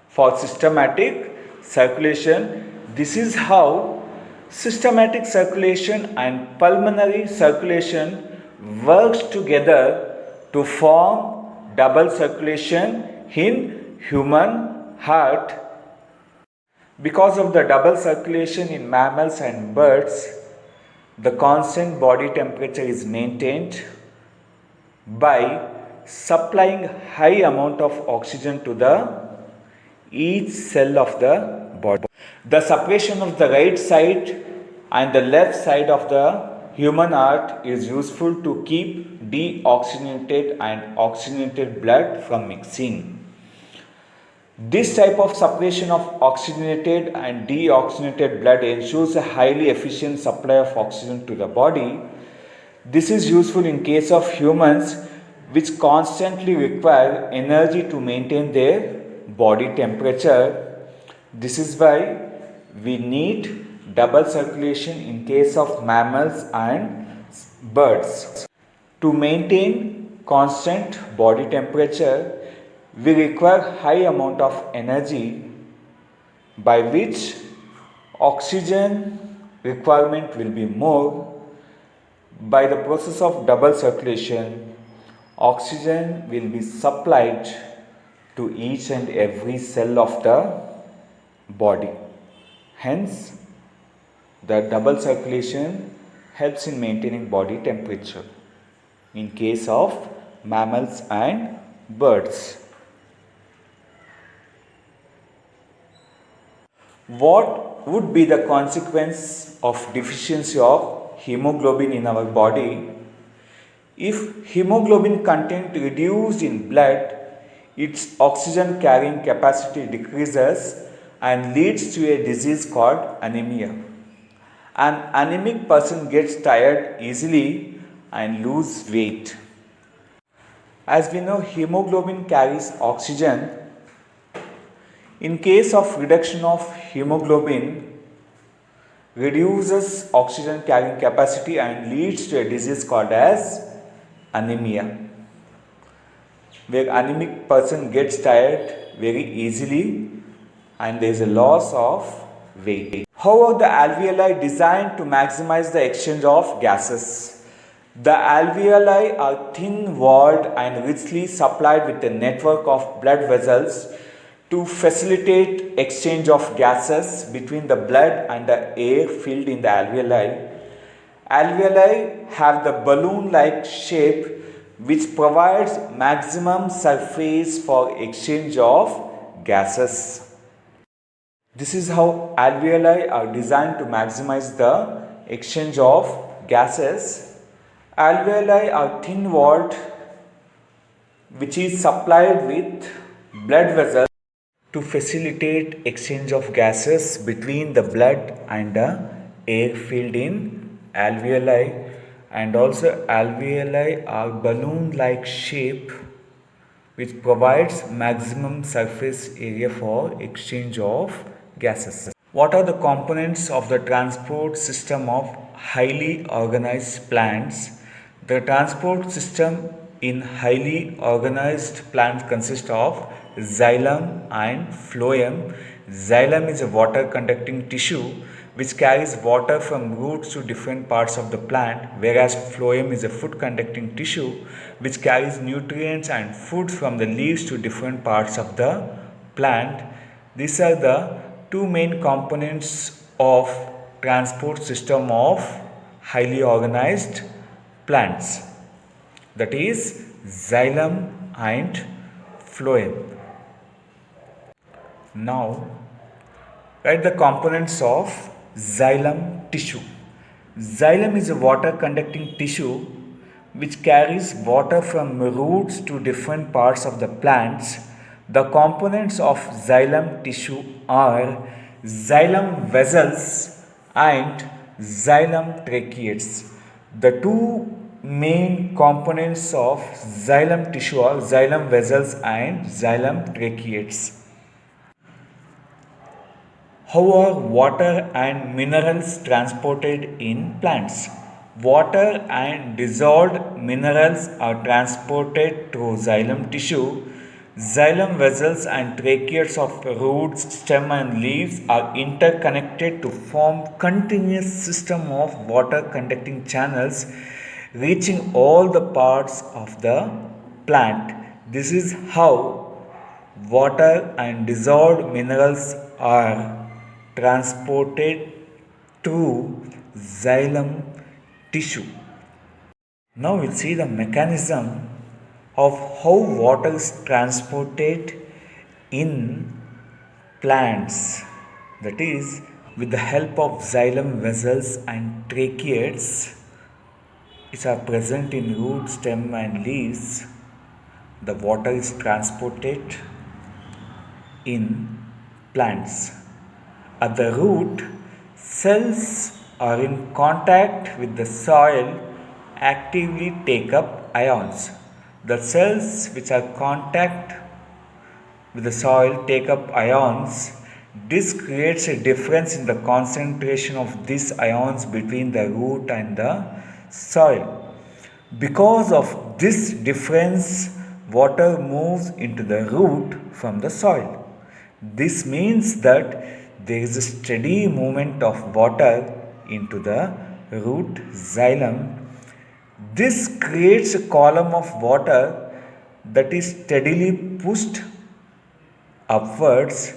for systematic circulation. This is how systematic circulation and pulmonary circulation works together to form double circulation in human heart. Because of the double circulation in mammals and birds, the constant body temperature is maintained by supplying high amount of oxygen to the each cell of the body. The separation of the right side and the left side of the human heart is useful to keep deoxygenated and oxygenated blood from mixing. This type of separation of oxygenated and deoxygenated blood ensures a highly efficient supply of oxygen to the body. This is useful in case of humans which constantly require energy to maintain their body temperature. This is why we need double circulation in case of mammals and birds. To maintain constant body temperature, we require high amount of energy by which oxygen requirement will be more. By the process of double circulation, oxygen will be supplied to each and every cell of the body. Hence, the double circulation helps in maintaining body temperature in case of mammals and birds. What would be the consequence of deficiency of hemoglobin in our body? If hemoglobin content reduced in blood, its oxygen carrying capacity decreases and leads to a disease called anemia. An anemic person gets tired easily and lose weight. As we know, hemoglobin carries oxygen. In case of reduction of hemoglobin, reduces oxygen carrying capacity and leads to a disease called as anemia, where anemic person gets tired very easily and there is a loss of weight. How are the alveoli designed to maximize the exchange of gases? The alveoli are thin-walled and richly supplied with a network of blood vessels to facilitate exchange of gases between the blood and the air filled in the alveoli. Alveoli have the balloon-like shape which provides maximum surface for exchange of gases. This is how alveoli are designed to maximize the exchange of gases. Alveoli are thin-walled, which is supplied with blood vessels to facilitate exchange of gases between the blood and the air filled in alveoli, and also alveoli are balloon like shape which provides maximum surface area for exchange of gases. What are the components of the transport system of highly organized plants? The transport system in highly organized plants consists of xylem and phloem. Xylem is a water conducting tissue which carries water from roots to different parts of the plant, whereas phloem is a food conducting tissue which carries nutrients and food from the leaves to different parts of the plant. These are the two main components of transport system of highly organized plants, that is xylem and phloem. Now write the components of xylem tissue. Xylem is a water conducting tissue which carries water from roots to different parts of the plants. The components of xylem tissue are xylem vessels and xylem tracheids. The two main components of xylem tissue are xylem vessels and xylem tracheids. How are water and minerals transported in plants? Water and dissolved minerals are transported through xylem tissue. Xylem vessels and tracheids of roots, stem and leaves are interconnected to form continuous system of water conducting channels reaching all the parts of the plant. This is how water and dissolved minerals are transported through xylem tissue. Now we'll see the mechanism of how water is transported in plants, that is with the help of xylem vessels and tracheids which are present in root, stem and leaves. The water is transported in plants. At the root, cells are in contact with the soil actively take up ions. The cells which are contact with the soil take up ions. This creates a difference in the concentration of these ions between the root and the soil. Because of this difference, water moves into the root from the soil. This means that there is a steady movement of water into the root xylem. This creates a column of water that is steadily pushed upwards.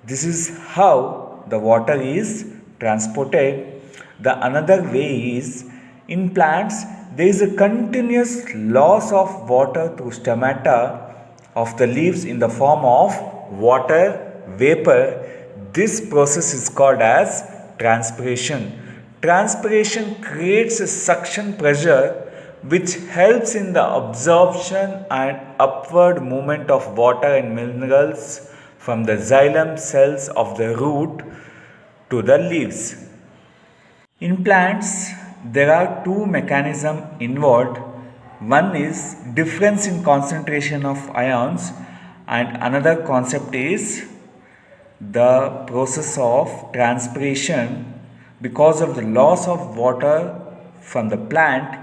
This is how the water is transported. The another way is, in plants there is a continuous loss of water through stomata of the leaves in the form of water vapor. This process is called as transpiration. Transpiration creates a suction pressure which helps in the absorption and upward movement of water and minerals from the xylem cells of the root to the leaves. In plants, there are two mechanisms involved. One is difference in concentration of ions, and another concept is the process of transpiration. Because of the loss of water from the plant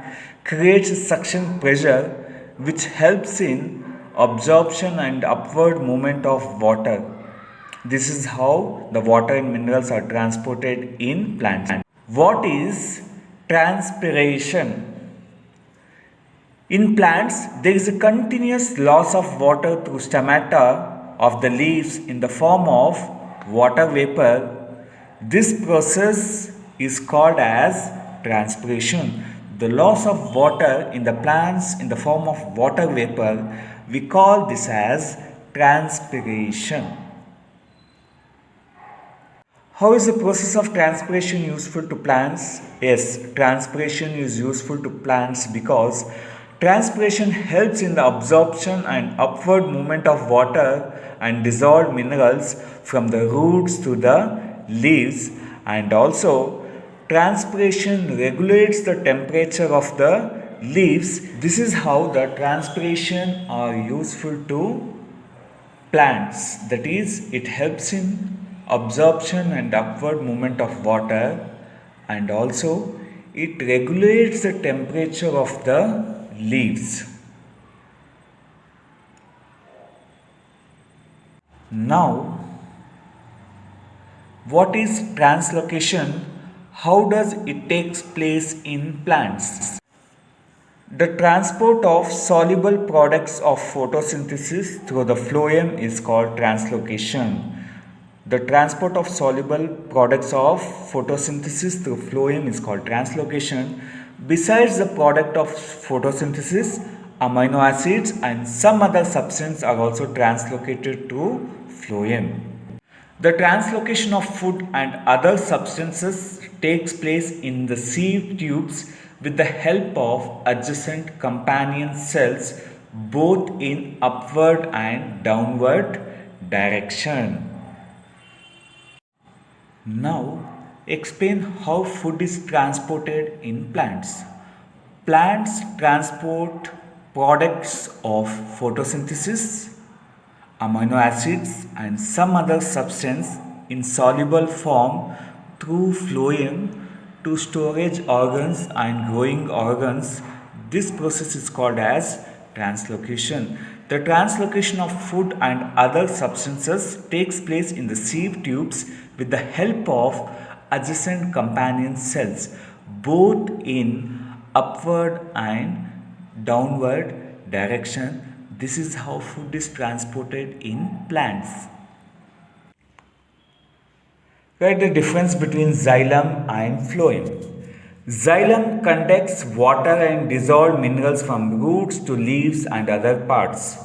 creates a suction pressure which helps in absorption and upward movement of water. This is how the water and minerals are transported in plants. What is transpiration? In plants, there is a continuous loss of water through stomata of the leaves in the form of water vapor. This process is called as transpiration. The loss of water in the plants in the form of water vapor, we call this as transpiration. How is the process of transpiration useful to plants? Yes, transpiration is useful to plants because Transpiration helps in the absorption and upward movement of water and dissolved minerals from the roots to the leaves, and also transpiration regulates the temperature of the leaves. This is how the transpiration are useful to plants, that is, it helps in absorption and upward movement of water, and also it regulates the temperature of the leaves. Now, what is translocation? How does it takes place in plants? The transport of soluble products of photosynthesis through the phloem is called translocation. The transport of soluble products of photosynthesis through phloem is called translocation. Besides the product of photosynthesis, amino acids and some other substances are also translocated to phloem. The translocation of food and other substances takes place in the sieve tubes with the help of adjacent companion cells both in upward and downward direction. Now explain how food is transported in plants. Plants transport products of photosynthesis, amino acids and some other substance in soluble form through phloem to storage organs and growing organs. This process is called as translocation. The translocation of food and other substances takes place in the sieve tubes with the help of adjacent companion cells both in upward and downward direction. This is how food is transported in plants. Write the difference between xylem and phloem. Xylem conducts water and dissolved minerals from roots to leaves and other parts.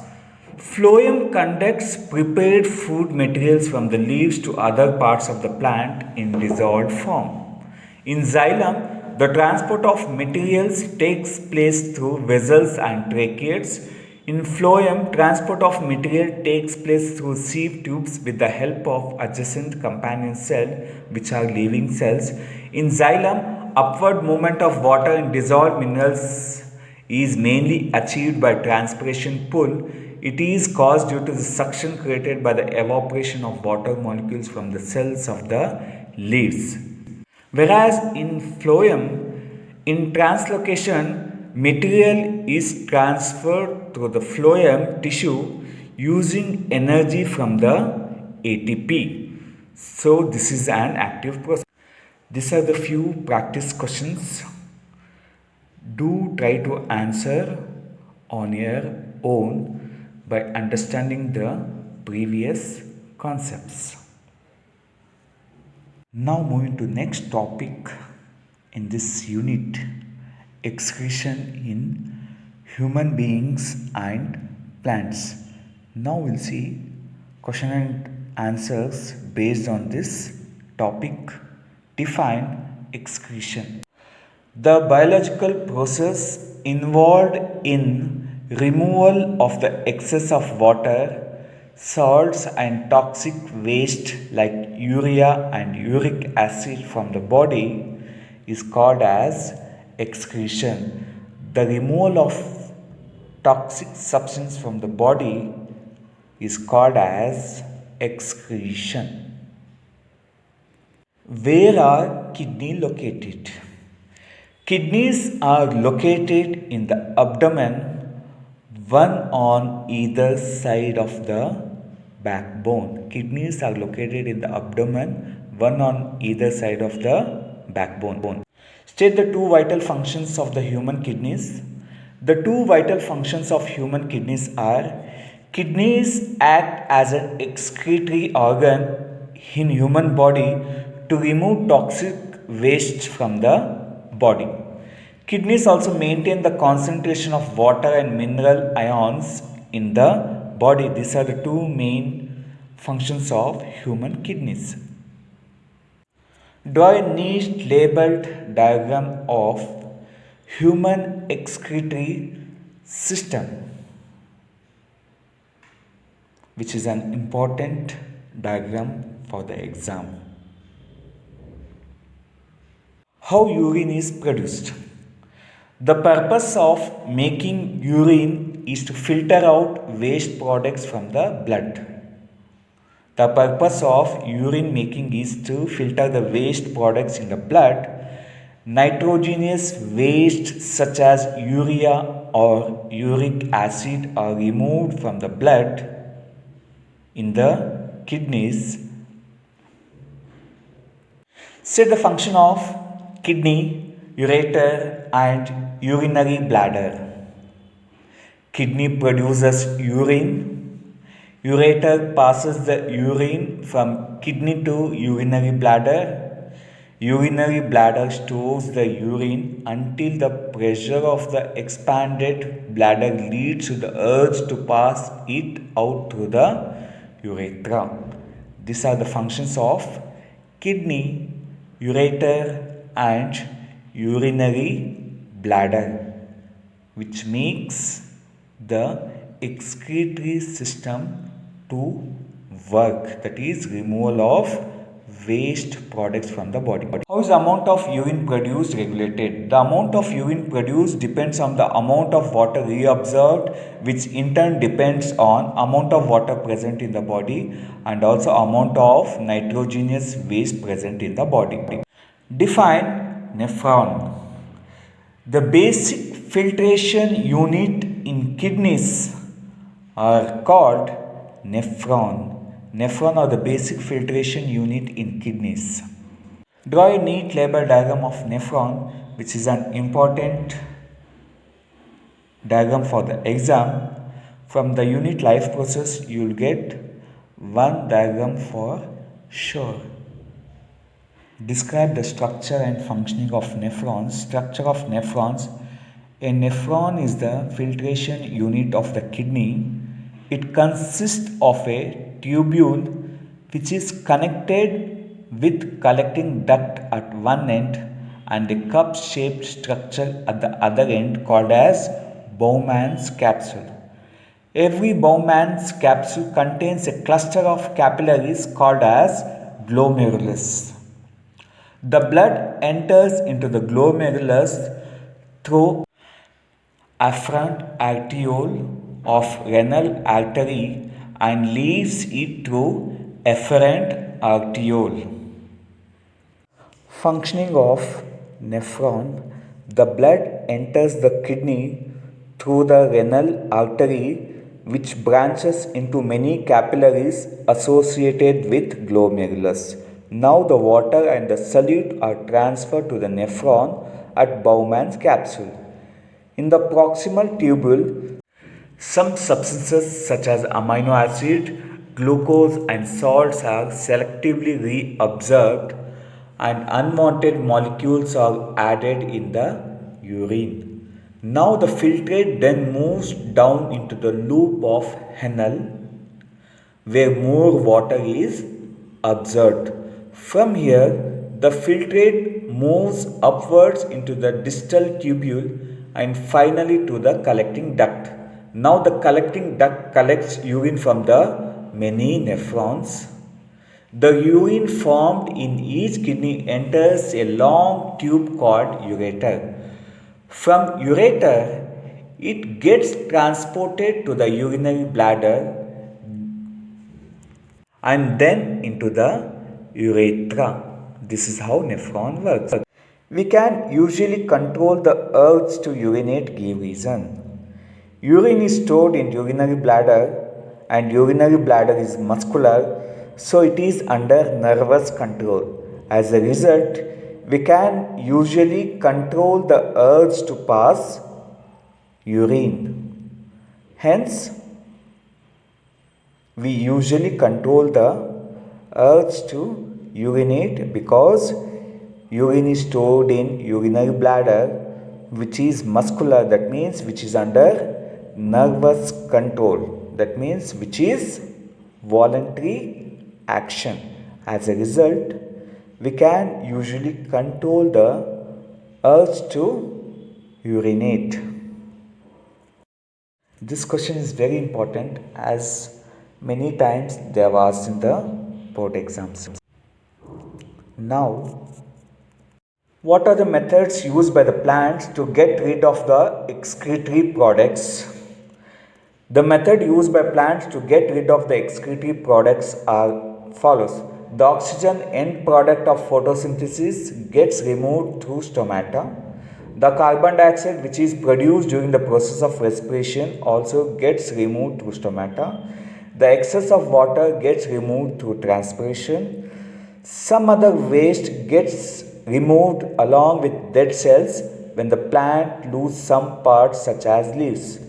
Phloem conducts prepared food materials from the leaves to other parts of the plant in dissolved form. In xylem, the transport of materials takes place through vessels and tracheates. In phloem, transport of material takes place through sieve tubes with the help of adjacent companion cell, which are living cells. In xylem, upward movement of water and dissolved minerals is mainly achieved by transpiration pull. It is caused due to the suction created by the evaporation of water molecules from the cells of the leaves. Whereas in phloem, in translocation, material is transferred through the phloem tissue using energy from the ATP. So this is an active process. These are the few practice questions. Do try to answer on your own by understanding the previous concepts. Now moving to next topic in this unit, excretion in human beings and plants. Now we'll see question and answers based on this topic. Define excretion. The biological process involved in removal of the excess of water, salts and toxic waste like urea and uric acid from the body is called as excretion. The removal of toxic substance from the body is called as excretion. Where are kidneys located? Kidneys are located in the abdomen, one on either side of the backbone. Kidneys are located in the abdomen, one on either side of the backbone. State the two vital functions of the human kidneys. The two vital functions of human kidneys are: kidneys act as an excretory organ in human body to remove toxic waste from the body. Kidneys also maintain the concentration of water and mineral ions in the body. These are the two main functions of human kidneys. Draw a neat labeled diagram of human excretory system, which is an important diagram for the exam. How urine is produced? The purpose of making urine is to filter out waste products from the blood. The purpose of urine making is to filter the waste products in the blood. Nitrogenous waste such as urea or uric acid are removed from the blood in the kidneys. Say the function of kidney, ureter and urinary bladder. Kidney produces urine. Ureter passes the urine from kidney to urinary bladder. Urinary bladder stores the urine until the pressure of the expanded bladder leads to the urge to pass it out through the urethra. These are the functions of kidney, ureter and urinary bladder, which makes the excretory system to work, that is removal of waste products from the body. How is the amount of urine produced regulated? The amount of urine produced depends on the amount of water reabsorbed, which in turn depends on amount of water present in the body and also amount of nitrogenous waste present in the body. Define nephron. The basic filtration unit in kidneys are called nephron. Nephron are the basic filtration unit in kidneys. Draw a neat label diagram of nephron, which is an important diagram for the exam. From the unit life process, you will get one diagram for sure. Describe the structure and functioning of nephrons. Structure of nephrons. A nephron is the filtration unit of the kidney. It consists of a tubule which is connected with collecting duct at one end and a cup-shaped structure at the other end called as Bowman's capsule. Every Bowman's capsule contains a cluster of capillaries called as glomerulus. The blood enters into the glomerulus through afferent arteriole of renal artery and leaves it through efferent arteriole. Functioning of nephron. The blood enters the kidney through the renal artery, which branches into many capillaries associated with glomerulus. Now the water and the solute are transferred to the nephron at Bowman's capsule. In the proximal tubule, some substances such as amino acid, glucose and salts are selectively reabsorbed and unwanted molecules are added in the urine. Now the filtrate then moves down into the loop of Henle where more water is absorbed. From here, the filtrate moves upwards into the distal tubule and finally to the collecting duct. Now the collecting duct collects urine from the many nephrons. The urine formed in each kidney enters a long tube called ureter. From ureter, it gets transported to the urinary bladder and then into the urethra. This is how nephron works. We can usually control the urge to urinate. Give reason. Urine is stored in urinary bladder and urinary bladder is muscular, so it is under nervous control. As a result, we can usually control the urge to pass urine. Hence, we usually control the urge to urinate because urine is stored in urinary bladder, which is muscular, that means which is under nervous control, that means which is voluntary action. As a result, we can usually control the urge to urinate. This question is very important as many times they have asked in the board exams. Now, what are the methods used by the plants to get rid of the excretory products? The method used by plants to get rid of the excretory products are follows. The oxygen end product of photosynthesis gets removed through stomata. The carbon dioxide which is produced during the process of respiration also gets removed through stomata. The excess of water gets removed through transpiration. Some other waste gets removed along with dead cells when the plant loses some parts such as leaves.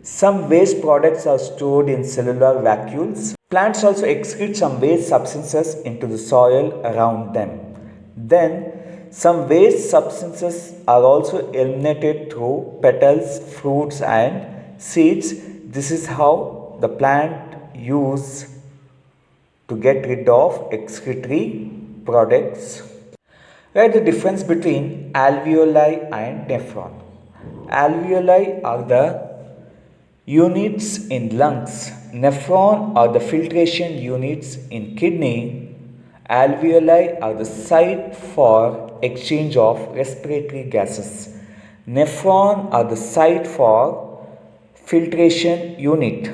Some waste products are stored in cellular vacuoles. Plants also excrete some waste substances into the soil around them. Then, some waste substances are also eliminated through petals, fruits, and seeds. This is how the plant use to get rid of excretory products. Write the difference between alveoli and nephron. Alveoli are the units in lungs. Nephron are the filtration units in kidney. Alveoli are the site for exchange of respiratory gases. Nephron are the site for filtration unit.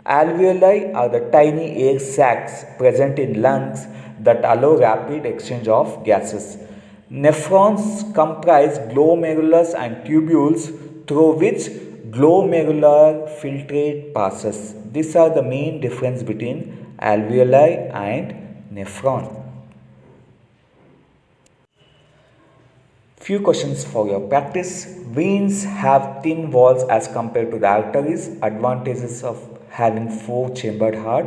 Alveoli are the tiny air sacs present in lungs that allow rapid exchange of gases. Nephrons comprise glomerulus and tubules through which glomerular filtrate passes. These are the main difference between alveoli and nephron. Few questions for your practice. Veins have thin walls as compared to the arteries. Advantages of having 4-chambered heart.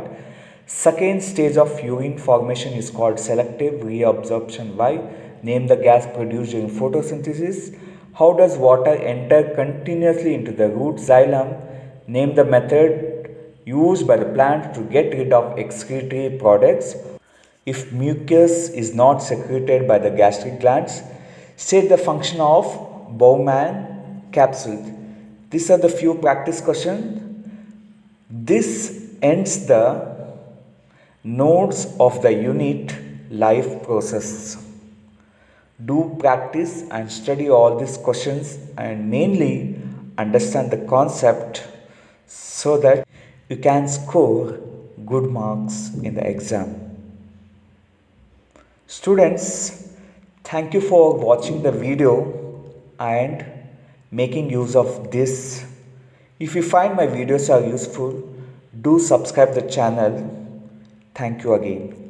Second stage of urine formation is called selective reabsorption. Why? Name the gas produced during photosynthesis. How does water enter continuously into the root xylem? Name the method used by the plant to get rid of excretory products. If mucus is not secreted by the gastric glands, state the function of Bowman capsule. These are the few practice questions. This ends the nodes of the unit life process. Do practice and study all these questions and mainly understand the concept so that you can score good marks in the exam. Students, thank you for watching the video and making use of this. If you find my videos are useful, do subscribe the channel. Thank you again.